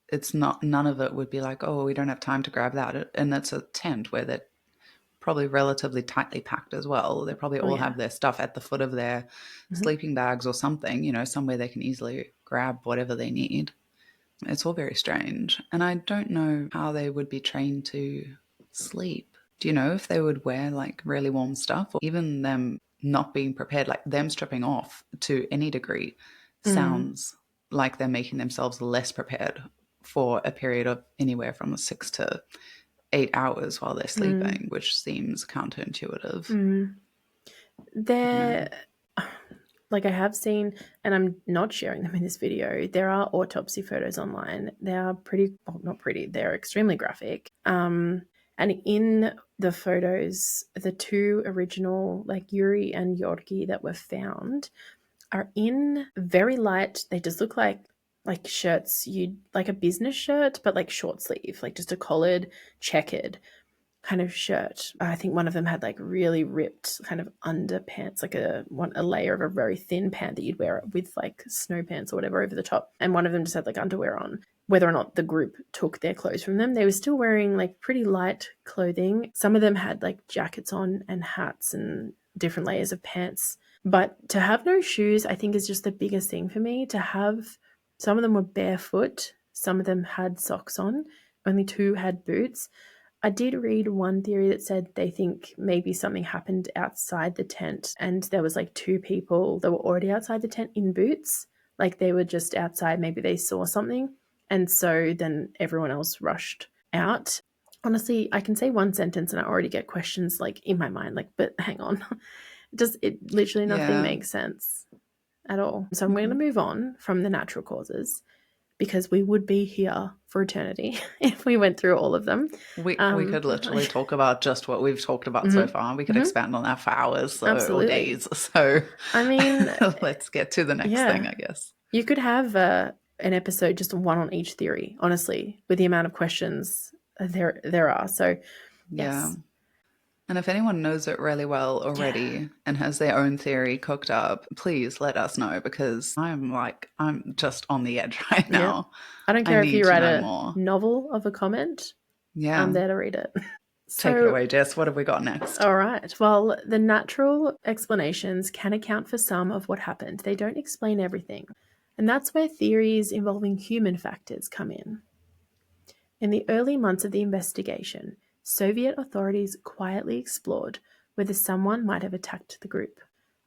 it's not, none of it would be like, oh, we don't have time to grab that. And that's a tent where they're probably relatively tightly packed as well. They probably all have their stuff at the foot of their sleeping bags or something, somewhere they can easily grab whatever they need. It's all very strange. And I don't know how they would be trained to sleep. Do you know if they would wear like really warm stuff, or even them not being prepared, like them stripping off to any degree sounds like they're making themselves less prepared for a period of anywhere from 6 to 8 hours while they're sleeping, which seems counterintuitive. They're, like I have seen, and I'm not sharing them in this video, there are autopsy photos online. They are pretty, well, not pretty, they're extremely graphic. And in the photos, the two original, like Yuri and Yorki that were found, are in very light, they just look like shirts, like a business shirt, but like short sleeve, like just a collared, checkered kind of shirt. I think one of them had like really ripped kind of underpants, like a layer of a very thin pant that you'd wear with like snow pants or whatever over the top. And one of them just had like underwear on. Whether or not the group took their clothes from them, they were still wearing like pretty light clothing. Some of them had like jackets on and hats and different layers of pants. But to have no shoes, I think, is just the biggest thing for me. To have, some of them were barefoot, some of them had socks on, only two had boots. I did read one theory that said they think maybe something happened outside the tent and there was like two people that were already outside the tent in boots. Like they were just outside, maybe they saw something. And so then everyone else rushed out. Honestly, I can say one sentence and I already get questions like in my mind, like, but hang on. It literally nothing makes sense at all. So I'm going to move on from the natural causes, because we would be here for eternity if we went through all of them. We could literally talk about just what we've talked about so far. We could expand on that for hours or days. So I mean, let's get to the next thing, I guess. You could have an episode just one on each theory, honestly, with the amount of questions there are. So, yes. Yeah. And if anyone knows it really well already and has their own theory cooked up, please let us know, because I'm just on the edge right now. I don't care if you write a novel of a comment. Yeah. I'm there to read it. Take it away, Jess. What have we got next? All right. Well, the natural explanations can account for some of what happened. They don't explain everything. And that's where theories involving human factors come in. In the early months of the investigation, Soviet authorities quietly explored whether someone might have attacked the group.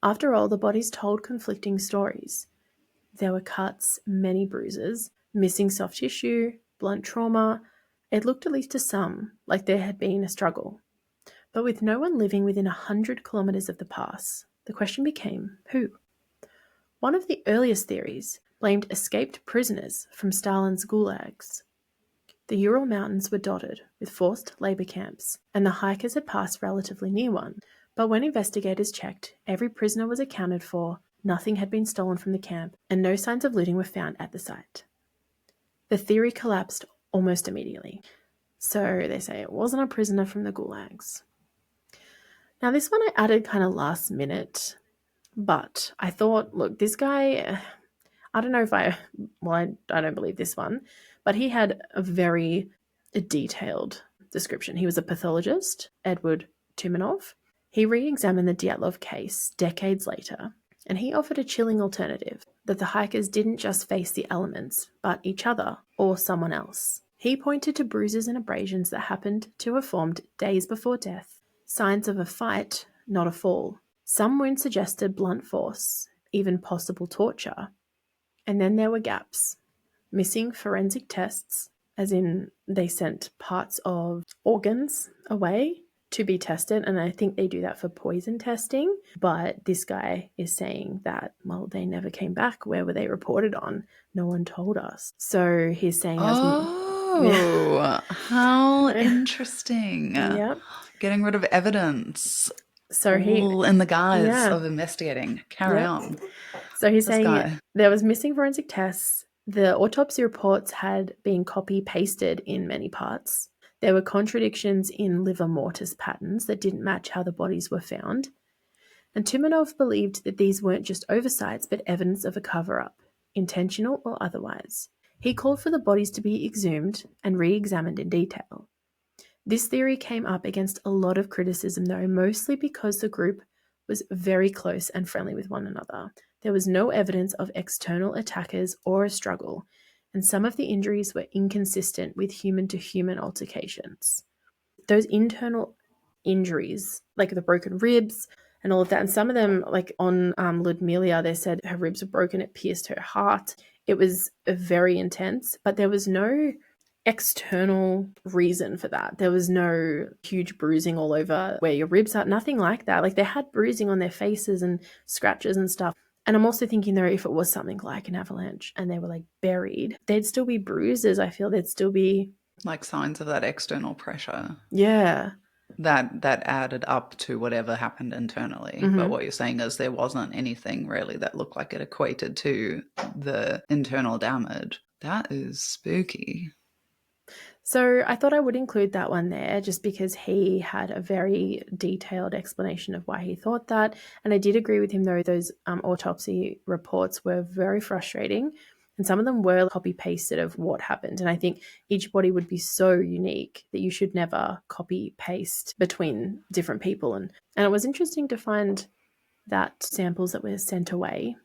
After all, the bodies told conflicting stories. There were cuts, many bruises, missing soft tissue, blunt trauma. It looked, at least to some, like there had been a struggle. But with no one living within 100 kilometres of the pass, the question became, who? One of the earliest theories blamed escaped prisoners from Stalin's gulags. The Ural Mountains were dotted with forced labour camps, and the hikers had passed relatively near one. But when investigators checked, every prisoner was accounted for, nothing had been stolen from the camp, and no signs of looting were found at the site. The theory collapsed almost immediately. So they say it wasn't a prisoner from the gulags. Now this one I added kind of last minute, but I thought, look, this guy, I don't know if I don't believe this one, but he had a very detailed description. He was a pathologist, Edward Timonov. He re-examined the Dyatlov case decades later, and he offered a chilling alternative, that the hikers didn't just face the elements, but each other or someone else. He pointed to bruises and abrasions that happened to have formed days before death, signs of a fight, not a fall. Some wounds suggested blunt force, even possible torture. And then there were gaps. Missing forensic tests, as in they sent parts of organs away to be tested, and I think they do that for poison testing, but this guy is saying that, well, they never came back. Where were they reported on? No one told us. So he's saying how interesting. Yep. Getting rid of evidence. So All in the guise yeah. of investigating. Carry on. So he's This saying guy. there was missing forensic tests. The autopsy reports had been copy-pasted in many parts. There were contradictions in liver mortis patterns that didn't match how the bodies were found. And Tumanov believed that these weren't just oversights, but evidence of a cover-up, intentional or otherwise. He called for the bodies to be exhumed and re-examined in detail. This theory came up against a lot of criticism, though, mostly because the group was very close and friendly with one another. There was no evidence of external attackers or a struggle, and some of the injuries were inconsistent with human-to-human altercations. Those internal injuries, like the broken ribs and all of that, and some of them, like on Ludmila, they said her ribs were broken, it pierced her heart. It was very intense, but there was no external reason for that. There was no huge bruising all over where your ribs are, nothing like that. Like they had bruising on their faces and scratches and stuff. And I'm also thinking though, if it was something like an avalanche and they were like buried, there'd still be bruises. I feel there'd still be like signs of that external pressure. Yeah. That added up to whatever happened internally. Mm-hmm. But what you're saying is there wasn't anything really that looked like it equated to the internal damage. That is spooky. So I thought I would include that one there just because he had a very detailed explanation of why he thought that. And I did agree with him, though, those autopsy reports were very frustrating. And some of them were copy-pasted of what happened. And I think each body would be so unique that you should never copy-paste between different people. And it was interesting to find that samples that were sent away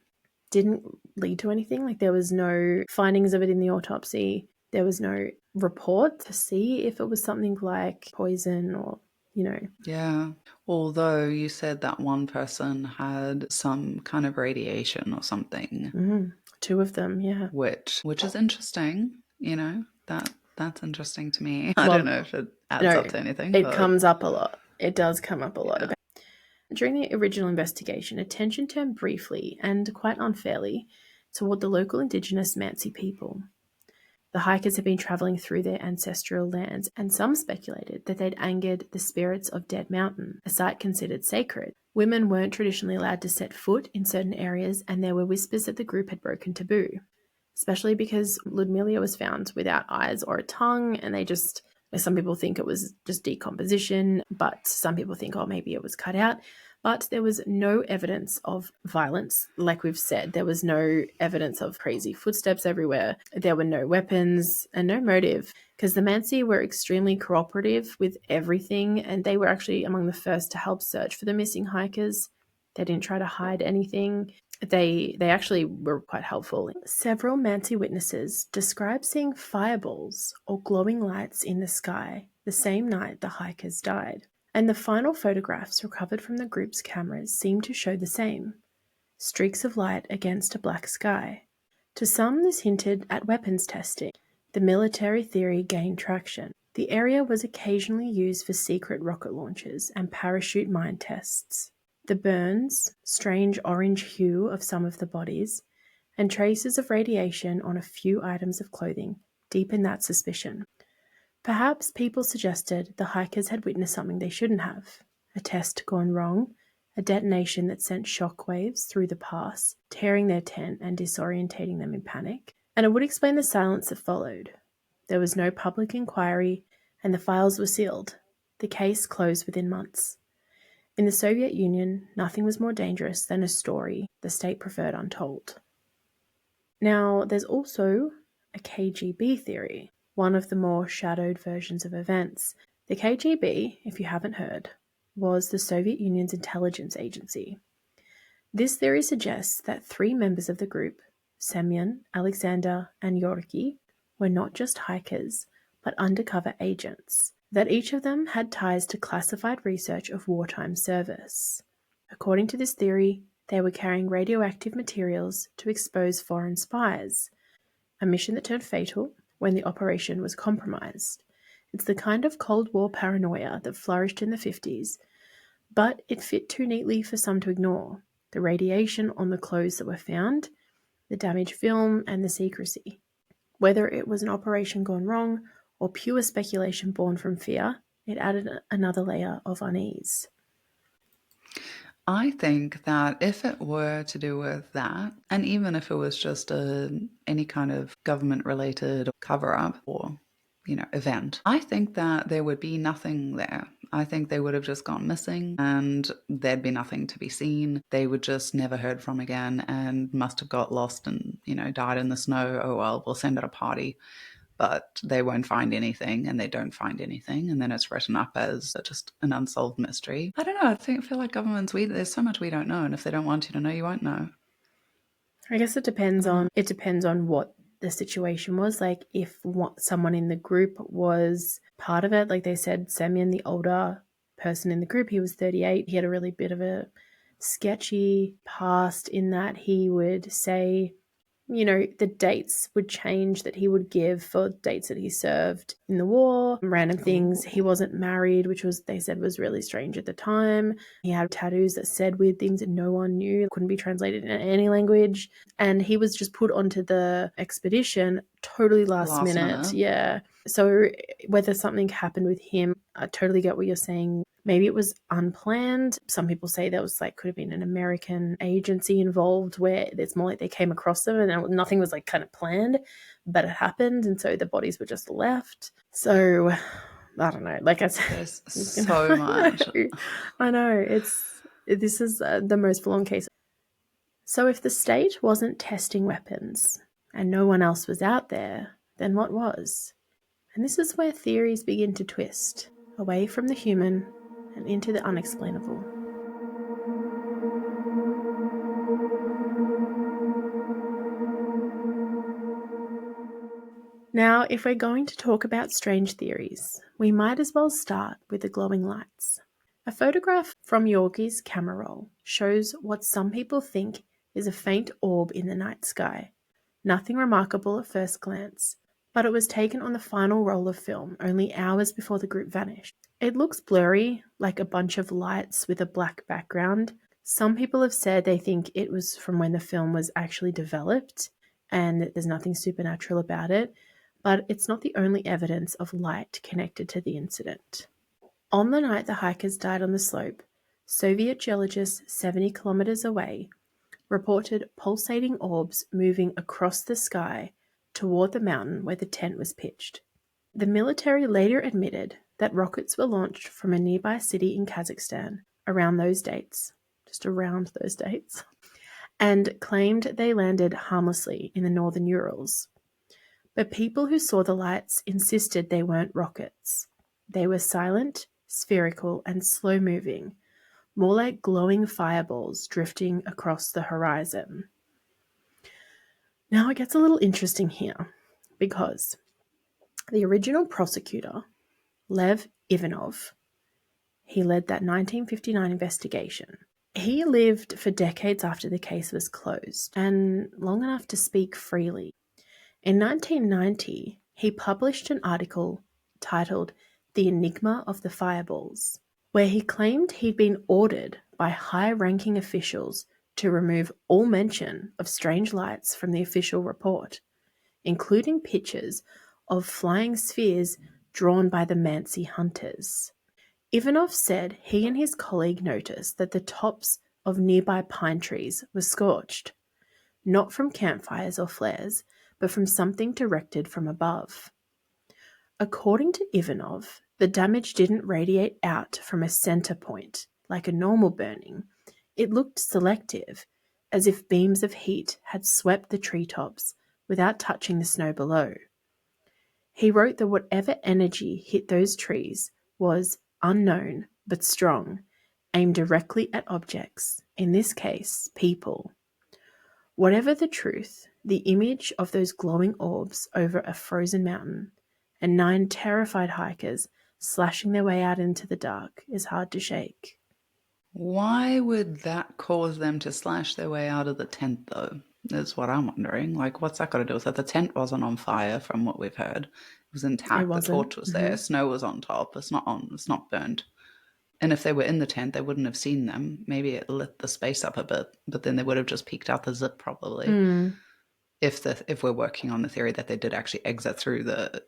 didn't lead to anything. Like there was no findings of it in the autopsy. There was no report to see if it was something like poison or, you know. Yeah. Although you said that one person had some kind of radiation or something. Mm-hmm. 2 of them, yeah. Which is interesting, you know. That's interesting to me. I don't know if it adds up to anything. It comes up a lot. It does come up a lot. During the original investigation, attention turned briefly and quite unfairly toward the local Indigenous Mansi people. The hikers had been travelling through their ancestral lands, and some speculated that they'd angered the spirits of Dead Mountain, a site considered sacred. Women weren't traditionally allowed to set foot in certain areas, and there were whispers that the group had broken taboo, especially because Ludmila was found without eyes or a tongue, and some people think it was just decomposition, but some people think, oh, maybe it was cut out. But there was no evidence of violence. Like we've said, there was no evidence of crazy footsteps everywhere. There were no weapons and no motive, because the Mansi were extremely cooperative with everything, and they were actually among the first to help search for the missing hikers. They didn't try to hide anything. They actually were quite helpful. Several Mansi witnesses describe seeing fireballs or glowing lights in the sky the same night the hikers died. And the final photographs recovered from the group's cameras seem to show the same. Streaks of light against a black sky. To some, this hinted at weapons testing. The military theory gained traction. The area was occasionally used for secret rocket launches and parachute mine tests. The burns, strange orange hue of some of the bodies, and traces of radiation on a few items of clothing deepened that suspicion. Perhaps people suggested the hikers had witnessed something they shouldn't have. A test gone wrong, a detonation that sent shockwaves through the pass, tearing their tent and disorientating them in panic. And it would explain the silence that followed. There was no public inquiry, and the files were sealed. The case closed within months. In the Soviet Union, nothing was more dangerous than a story the state preferred untold. Now, there's also a KGB theory, one of the more shadowed versions of events. The KGB, if you haven't heard, was the Soviet Union's intelligence agency. This theory suggests that 3 members of the group, Semyon, Alexander, and Yorki, were not just hikers, but undercover agents, that each of them had ties to classified research of wartime service. According to this theory, they were carrying radioactive materials to expose foreign spies, a mission that turned fatal when the operation was compromised. It's the kind of Cold War paranoia that flourished in the 50s, but it fit too neatly for some to ignore. The radiation on the clothes that were found, the damaged film, and the secrecy. Whether it was an operation gone wrong or pure speculation born from fear, it added another layer of unease. I think that if it were to do with that, and even if it was just any kind of government-related cover-up or event, I think that there would be nothing there. I think they would have just gone missing and there'd be nothing to be seen. They would just never heard from again and must have got lost and, died in the snow. Oh, well, we'll send it a party. But they won't find anything and they don't find anything. And then it's written up as just an unsolved mystery. I don't know. I feel like governments, there's so much we don't know. And if they don't want you to know, you won't know. I guess it depends on what the situation was. Like if someone in the group was part of it, like they said, Semyon, the older person in the group, he was 38. He had a really bit of a sketchy past in that he would say, the dates would change that he would give for dates that he served in the war, random things. He wasn't married, which they said was really strange at the time. He had tattoos that said weird things that no one knew, couldn't be translated in any language. And he was just put onto the expedition totally last minute. Yeah. So whether something happened with him, I totally get what you're saying. Maybe it was unplanned. Some people say there was could have been an American agency involved where it's more like they came across them and nothing was kind of planned, but it happened. And so the bodies were just left. So I don't know. Like I said, there's so much. I know. This is the most full-on case. So if the state wasn't testing weapons and no one else was out there, then what was? And this is where theories begin to twist, away from the human and into the unexplainable. Now, if we're going to talk about strange theories, we might as well start with the glowing lights. A photograph from Yorkie's camera roll shows what some people think is a faint orb in the night sky. Nothing remarkable at first glance, but it was taken on the final roll of film only hours before the group vanished. It looks blurry, like a bunch of lights with a black background. Some people have said they think it was from when the film was actually developed and there's nothing supernatural about it, but it's not the only evidence of light connected to the incident. On the night the hikers died on the slope, Soviet geologists 70 kilometers away reported pulsating orbs moving across the sky toward the mountain where the tent was pitched. The military later admitted that rockets were launched from a nearby city in Kazakhstan around those dates, and claimed they landed harmlessly in the northern Urals. But people who saw the lights insisted they weren't rockets. They were silent, spherical, and slow-moving, more like glowing fireballs drifting across the horizon. Now it gets a little interesting here, because the original prosecutor, Lev Ivanov, he led that 1959 investigation. He lived for decades after the case was closed, and long enough to speak freely. In 1990, he published an article titled The Enigma of the Fireballs, where he claimed he'd been ordered by high-ranking officials to remove all mention of strange lights from the official report, including pictures of flying spheres drawn by the Mansi hunters. Ivanov said he and his colleague noticed that the tops of nearby pine trees were scorched, not from campfires or flares, but from something directed from above. According to Ivanov, the damage didn't radiate out from a center point, like a normal burning. It looked selective, as if beams of heat had swept the treetops without touching the snow below. He wrote that whatever energy hit those trees was unknown but strong, aimed directly at objects, in this case, people. Whatever the truth, the image of those glowing orbs over a frozen mountain and 9 terrified hikers slashing their way out into the dark is hard to shake. Why would that cause them to slash their way out of the tent, though? Is what I'm wondering. What's that got to do with it? The tent wasn't on fire, from what we've heard. It was intact. The torch was there. Snow was on top. It's not burned. And if they were in the tent, they wouldn't have seen them. Maybe it lit the space up a bit, but then they would have just peeked out the zip, probably. if we're working on the theory that they did actually exit through the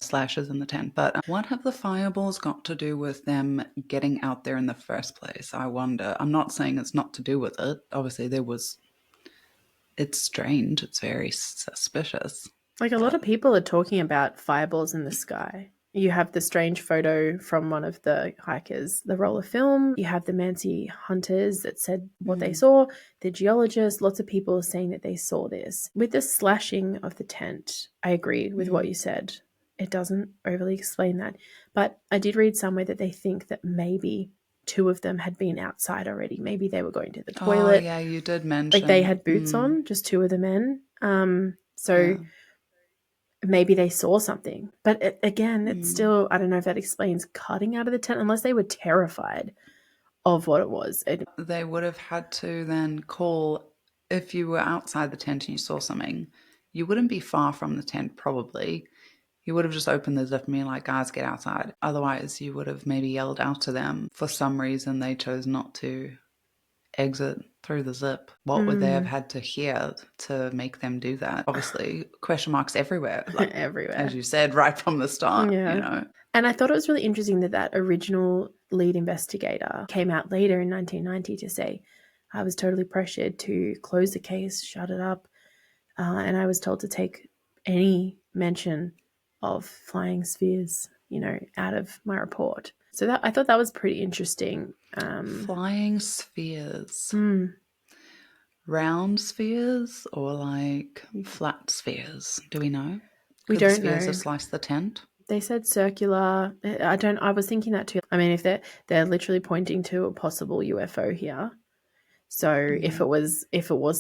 slashes in the tent. But what have the fireballs got to do with them getting out there in the first place? I wonder. I'm not saying it's not to do with it. Obviously, it's strange. It's very suspicious. Like, a lot of people are talking about fireballs in the sky. You have the strange photo from one of the hikers, the roll of film. You have the Mansi hunters that said what they saw, the geologists, lots of people are saying that they saw this. With the slashing of the tent, I agree with what you said. It doesn't overly explain that. But I did read somewhere that they think that maybe two of them had been outside already. Maybe they were going to the toilet. Oh, yeah, you did mention. Like, they had boots on, just two of the men. Maybe they saw something. But it's still, I don't know if that explains cutting out of the tent, unless they were terrified of what it was. They would have had to then call, if you were outside the tent and you saw something, you wouldn't be far from the tent probably. You would have just opened the zip and been like, guys, get outside. Otherwise, you would have maybe yelled out to them. For some reason, they chose not to exit through the zip. What would they have had to hear to make them do that? Obviously, question marks everywhere. Like, everywhere. as you said, right from the start, And I thought it was really interesting that original lead investigator came out later in 1990 to say, I was totally pressured to close the case, shut it up, and I was told to take any mention of flying spheres, out of my report. So I thought that was pretty interesting. Flying spheres. Round spheres or like flat spheres? Do we know? We Could the don't spheres know. have sliced the tent? They said circular. I was thinking that too. I mean, if they're literally pointing to a possible UFO here. So if it was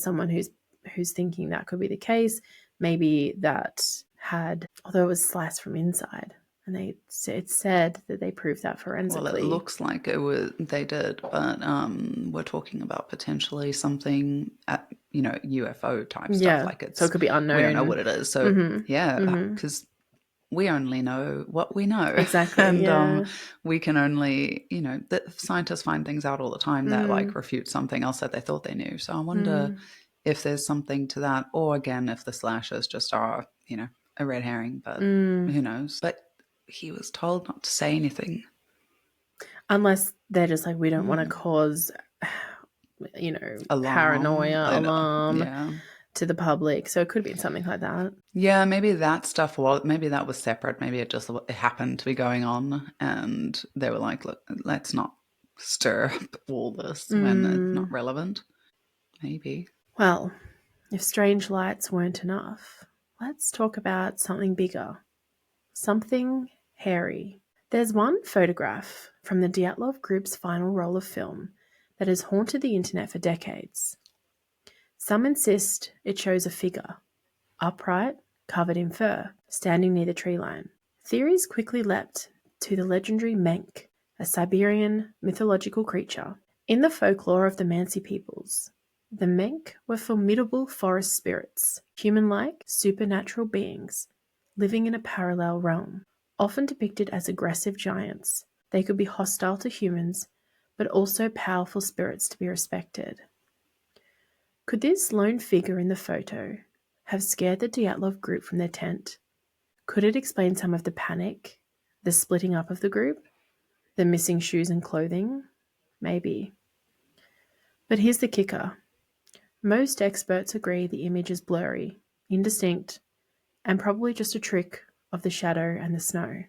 someone who's thinking that could be the case, maybe that had, although it was sliced from inside, and it said that they proved that forensically. Well, it looks like they did, but we're talking about potentially something UFO type stuff. Like, so it could be unknown. We don't know what it is. So because we only know what we know. Exactly. And we can only, the scientists find things out all the time that like refute something else that they thought they knew. So I wonder if there's something to that, or again, if the slashes just are, a red herring, but who knows? But he was told not to say anything. Unless they're just like, we don't want to cause, paranoia, alarm to the public. So it could have been something like that. Yeah, maybe that stuff maybe that was separate. Maybe it happened to be going on and they were like, look, let's not stir up all this when it's not relevant. Maybe. Well, if strange lights weren't enough, let's talk about something bigger. Something hairy. There's one photograph from the Dyatlov group's final roll of film that has haunted the internet for decades. Some insist it shows a figure, upright, covered in fur, standing near the tree line. Theories quickly leapt to the legendary Menk, a Siberian mythological creature. In the folklore of the Mansi peoples, the Menk were formidable forest spirits, human-like, supernatural beings living in a parallel realm. Often depicted as aggressive giants, they could be hostile to humans, but also powerful spirits to be respected. Could this lone figure in the photo have scared the Dyatlov group from their tent? Could it explain some of the panic, the splitting up of the group, the missing shoes and clothing? Maybe. But here's the kicker. Most experts agree the image is blurry, indistinct, and probably just a trick of the shadow and the snow.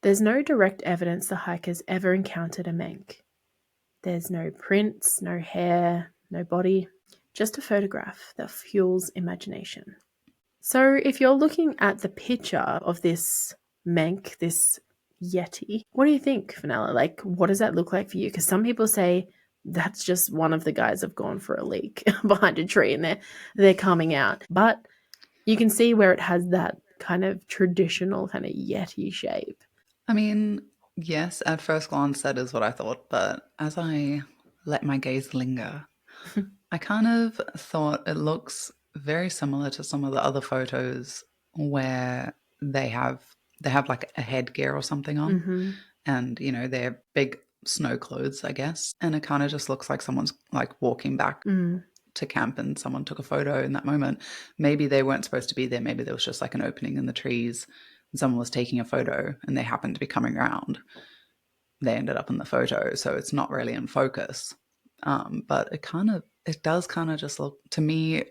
There's no direct evidence the hikers ever encountered a Menk. There's no prints, no hair, no body, just a photograph that fuels imagination. So if you're looking at the picture of this Menk, this Yeti, what do you think, Fenella? Like, what does that look like for you? Because some people say that's just one of the guys have gone for a leak behind a tree and they're coming out. But you can see where it has that kind of traditional kind of Yeti shape. I mean, yes, at first glance, that is what I thought. But as I let my gaze linger, I kind of thought it looks very similar to some of the other photos where they have like a headgear or something on, and they're big snow clothes, I guess, and it kind of just looks like someone's like walking back. to camp and someone took a photo in that moment. Maybe they weren't supposed to be there. Maybe there was just like an opening in the trees and someone was taking a photo and they happened to be coming around. They ended up in the photo, so it's not really in focus. But it does kind of just look, to me,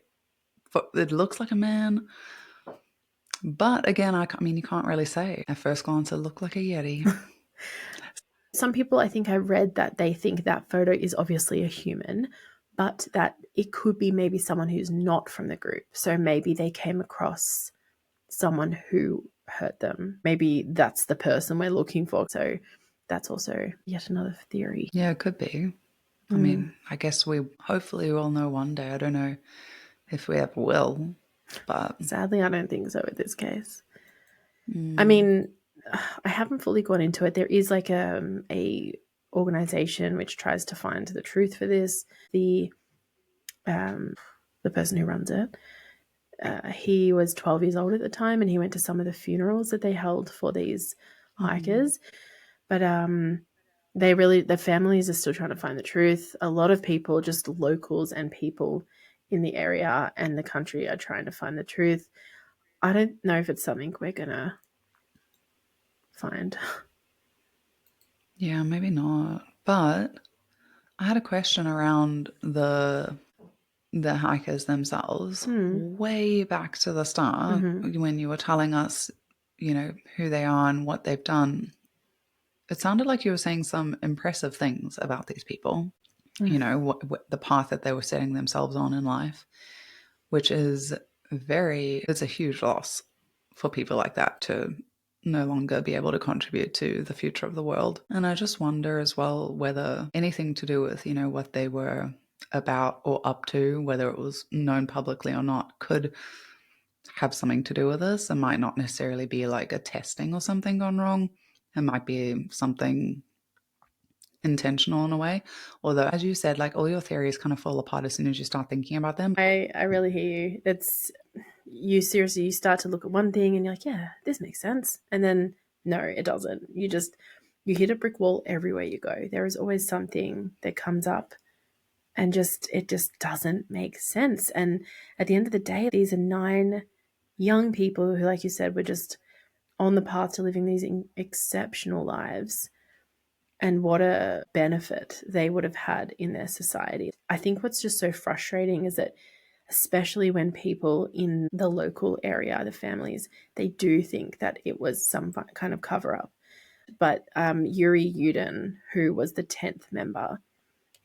it looks like a man. But again, I mean, you can't really say. At first glance, it looked like a Yeti. Some people, I think I read that they think that photo is obviously a human, but that it could be maybe someone who's not from the group. So maybe they came across someone who hurt them. Maybe that's the person we're looking for. So that's also yet another theory. Yeah, it could be. I mean, I guess hopefully we'll know one day. I don't know if we ever will, but Sadly, I don't think so with this case. I mean, I haven't fully gone into it. There is like a organization which tries to find the truth for this. The person who runs it, he was 12 years old at the time, and he went to some of the funerals that they held for these hikers. But the families are still trying to find the truth. A lot of people, just locals and people in the area and the country, are trying to find the truth. I don't know if it's something we're gonna find. yeah, maybe not. But I had a question around the hikers themselves. Way back to the start, when you were telling us, who they are and what they've done, it sounded like you were saying some impressive things about these people. What the path that they were setting themselves on in life, which is it's a huge loss for people like that to no longer be able to contribute to the future of the world. And I just wonder as well whether anything to do with, what they were about or up to, whether it was known publicly or not, could have something to do with this. It might not necessarily be like a testing or something gone wrong. It might be something intentional in a way. Although, as you said, like all your theories kind of fall apart as soon as you start thinking about them. I really hear you. You start to look at one thing and you're like, yeah, this makes sense. And then no, it doesn't. You hit a brick wall everywhere you go. There is always something that comes up and it just doesn't make sense. And at the end of the day, these are 9 young people who, like you said, were just on the path to living these exceptional lives. And what a benefit they would have had in their society. I think what's just so frustrating is that, especially when people in the local area, the families, they do think that it was some kind of cover-up. But Yuri Yudin, who was the 10th member,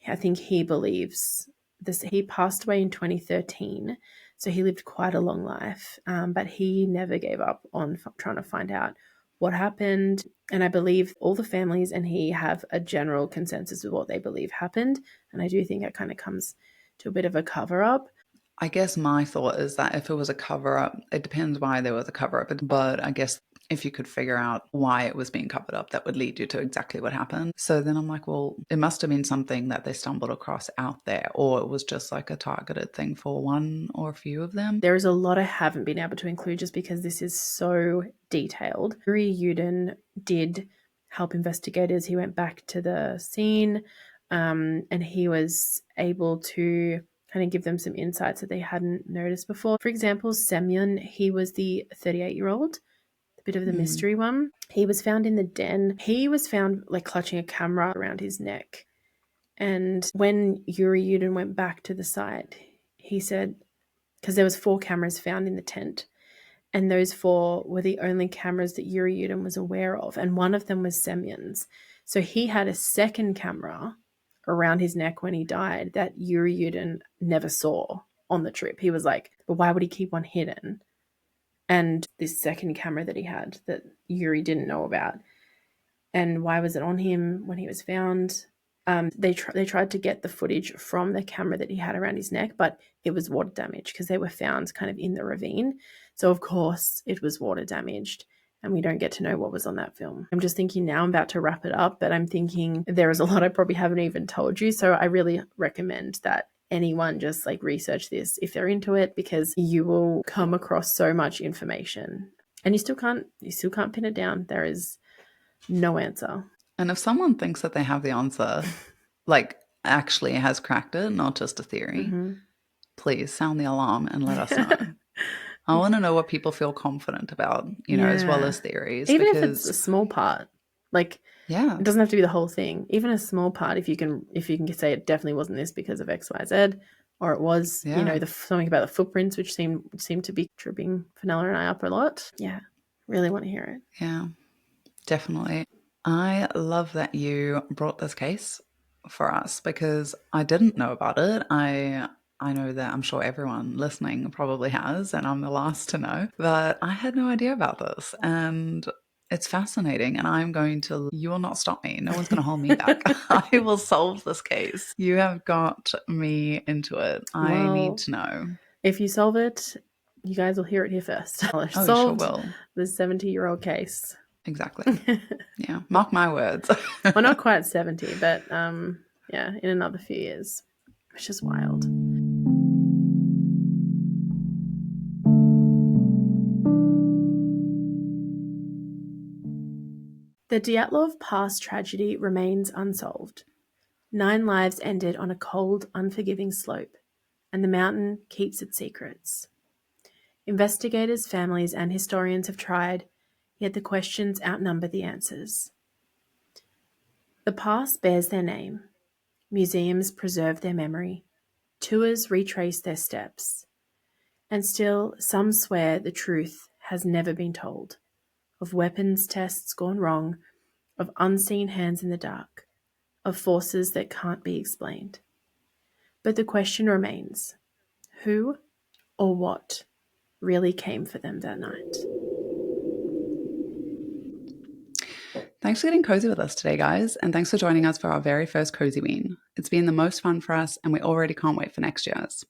I think he believes this. He passed away in 2013, so he lived quite a long life, but he never gave up on trying to find out what happened. And I believe all the families and he have a general consensus of what they believe happened. And I do think it kind of comes to a bit of a cover-up. I guess my thought is that if it was a cover-up, it depends why there was a cover-up. But I guess if you could figure out why it was being covered up, that would lead you to exactly what happened. So then I'm like, well, it must have been something that they stumbled across out there, or it was just like a targeted thing for one or a few of them. There is a lot I haven't been able to include just because this is so detailed. Yuri Yudin did help investigators. He went back to the scene and he was able to kind of give them some insights that they hadn't noticed before. For example, Semyon, he was the 38-year-old, a bit of the mystery one. He was found in the den. He was found like clutching a camera around his neck. And when Yuri Yudin went back to the site, he said, because there was 4 cameras found in the tent, and those 4 were the only cameras that Yuri Yudin was aware of, and one of them was Semyon's. So he had a second camera around his neck when he died that Yuri Yudin never saw on the trip. He was like, but why would he keep one hidden? And this second camera that he had that Yuri didn't know about, and why was it on him when he was found? They tried to get the footage from the camera that he had around his neck, but it was water damaged because they were found kind of in the ravine. So, of course, it was water damaged, and we don't get to know what was on that film. I'm just thinking now I'm about to wrap it up, but I'm thinking there is a lot I probably haven't even told you. So I really recommend that anyone just like research this if they're into it, because you will come across so much information and you still can't pin it down. There is no answer. And if someone thinks that they have the answer, like actually has cracked it, not just a theory, please sound the alarm and let us know. I want to know what people feel confident about, as well Yeah. as theories, Even if it's because a small part, like yeah, it doesn't have to be the whole thing. Even a small part, if you can say it definitely wasn't this because of X, Y, Z, or it was, yeah, something about the footprints, which seem to be tripping Fenella and I up a lot. Yeah, really want to hear it. yeah, definitely. I love that you brought this case for us because I didn't know about it. I know that I'm sure everyone listening probably has, and I'm the last to know, but I had no idea about this. And it's fascinating, and you will not stop me. No one's going to hold me back. I will solve this case. You have got me into it. I need Well, to know. if you solve it, you guys will hear it here first. Oh, you sure Solved will. the 70-year-old case. Exactly. Yeah. Mark my words. Well, not quite 70, but yeah, in another few years, which is wild. The Dyatlov Pass tragedy remains unsolved. 9 lives ended on a cold, unforgiving slope, and the mountain keeps its secrets. Investigators, families, and historians have tried, yet the questions outnumber the answers. The pass bears their name. Museums preserve their memory. Tours retrace their steps. And still, some swear the truth has never been told. Of weapons tests gone wrong, of unseen hands in the dark, of forces that can't be explained. But the question remains, who or what really came for them that night? Thanks for getting cozy with us today, guys, and thanks for joining us for our very first COSYWEEN. It's been the most fun for us, and we already can't wait for next year's.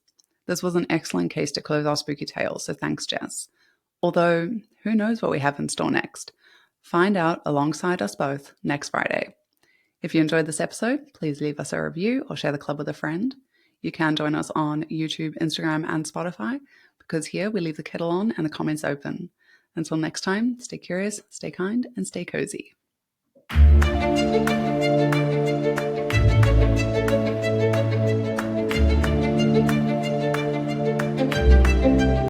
This was an excellent case to close our spooky tale, so thanks, Jess. Although, who knows what we have in store next? Find out alongside us both next Friday. If you enjoyed this episode, please leave us a review or share the club with a friend. You can join us on YouTube, Instagram, and Spotify, because here we leave the kettle on and the comments open. Until next time, stay curious, stay kind, and stay cozy.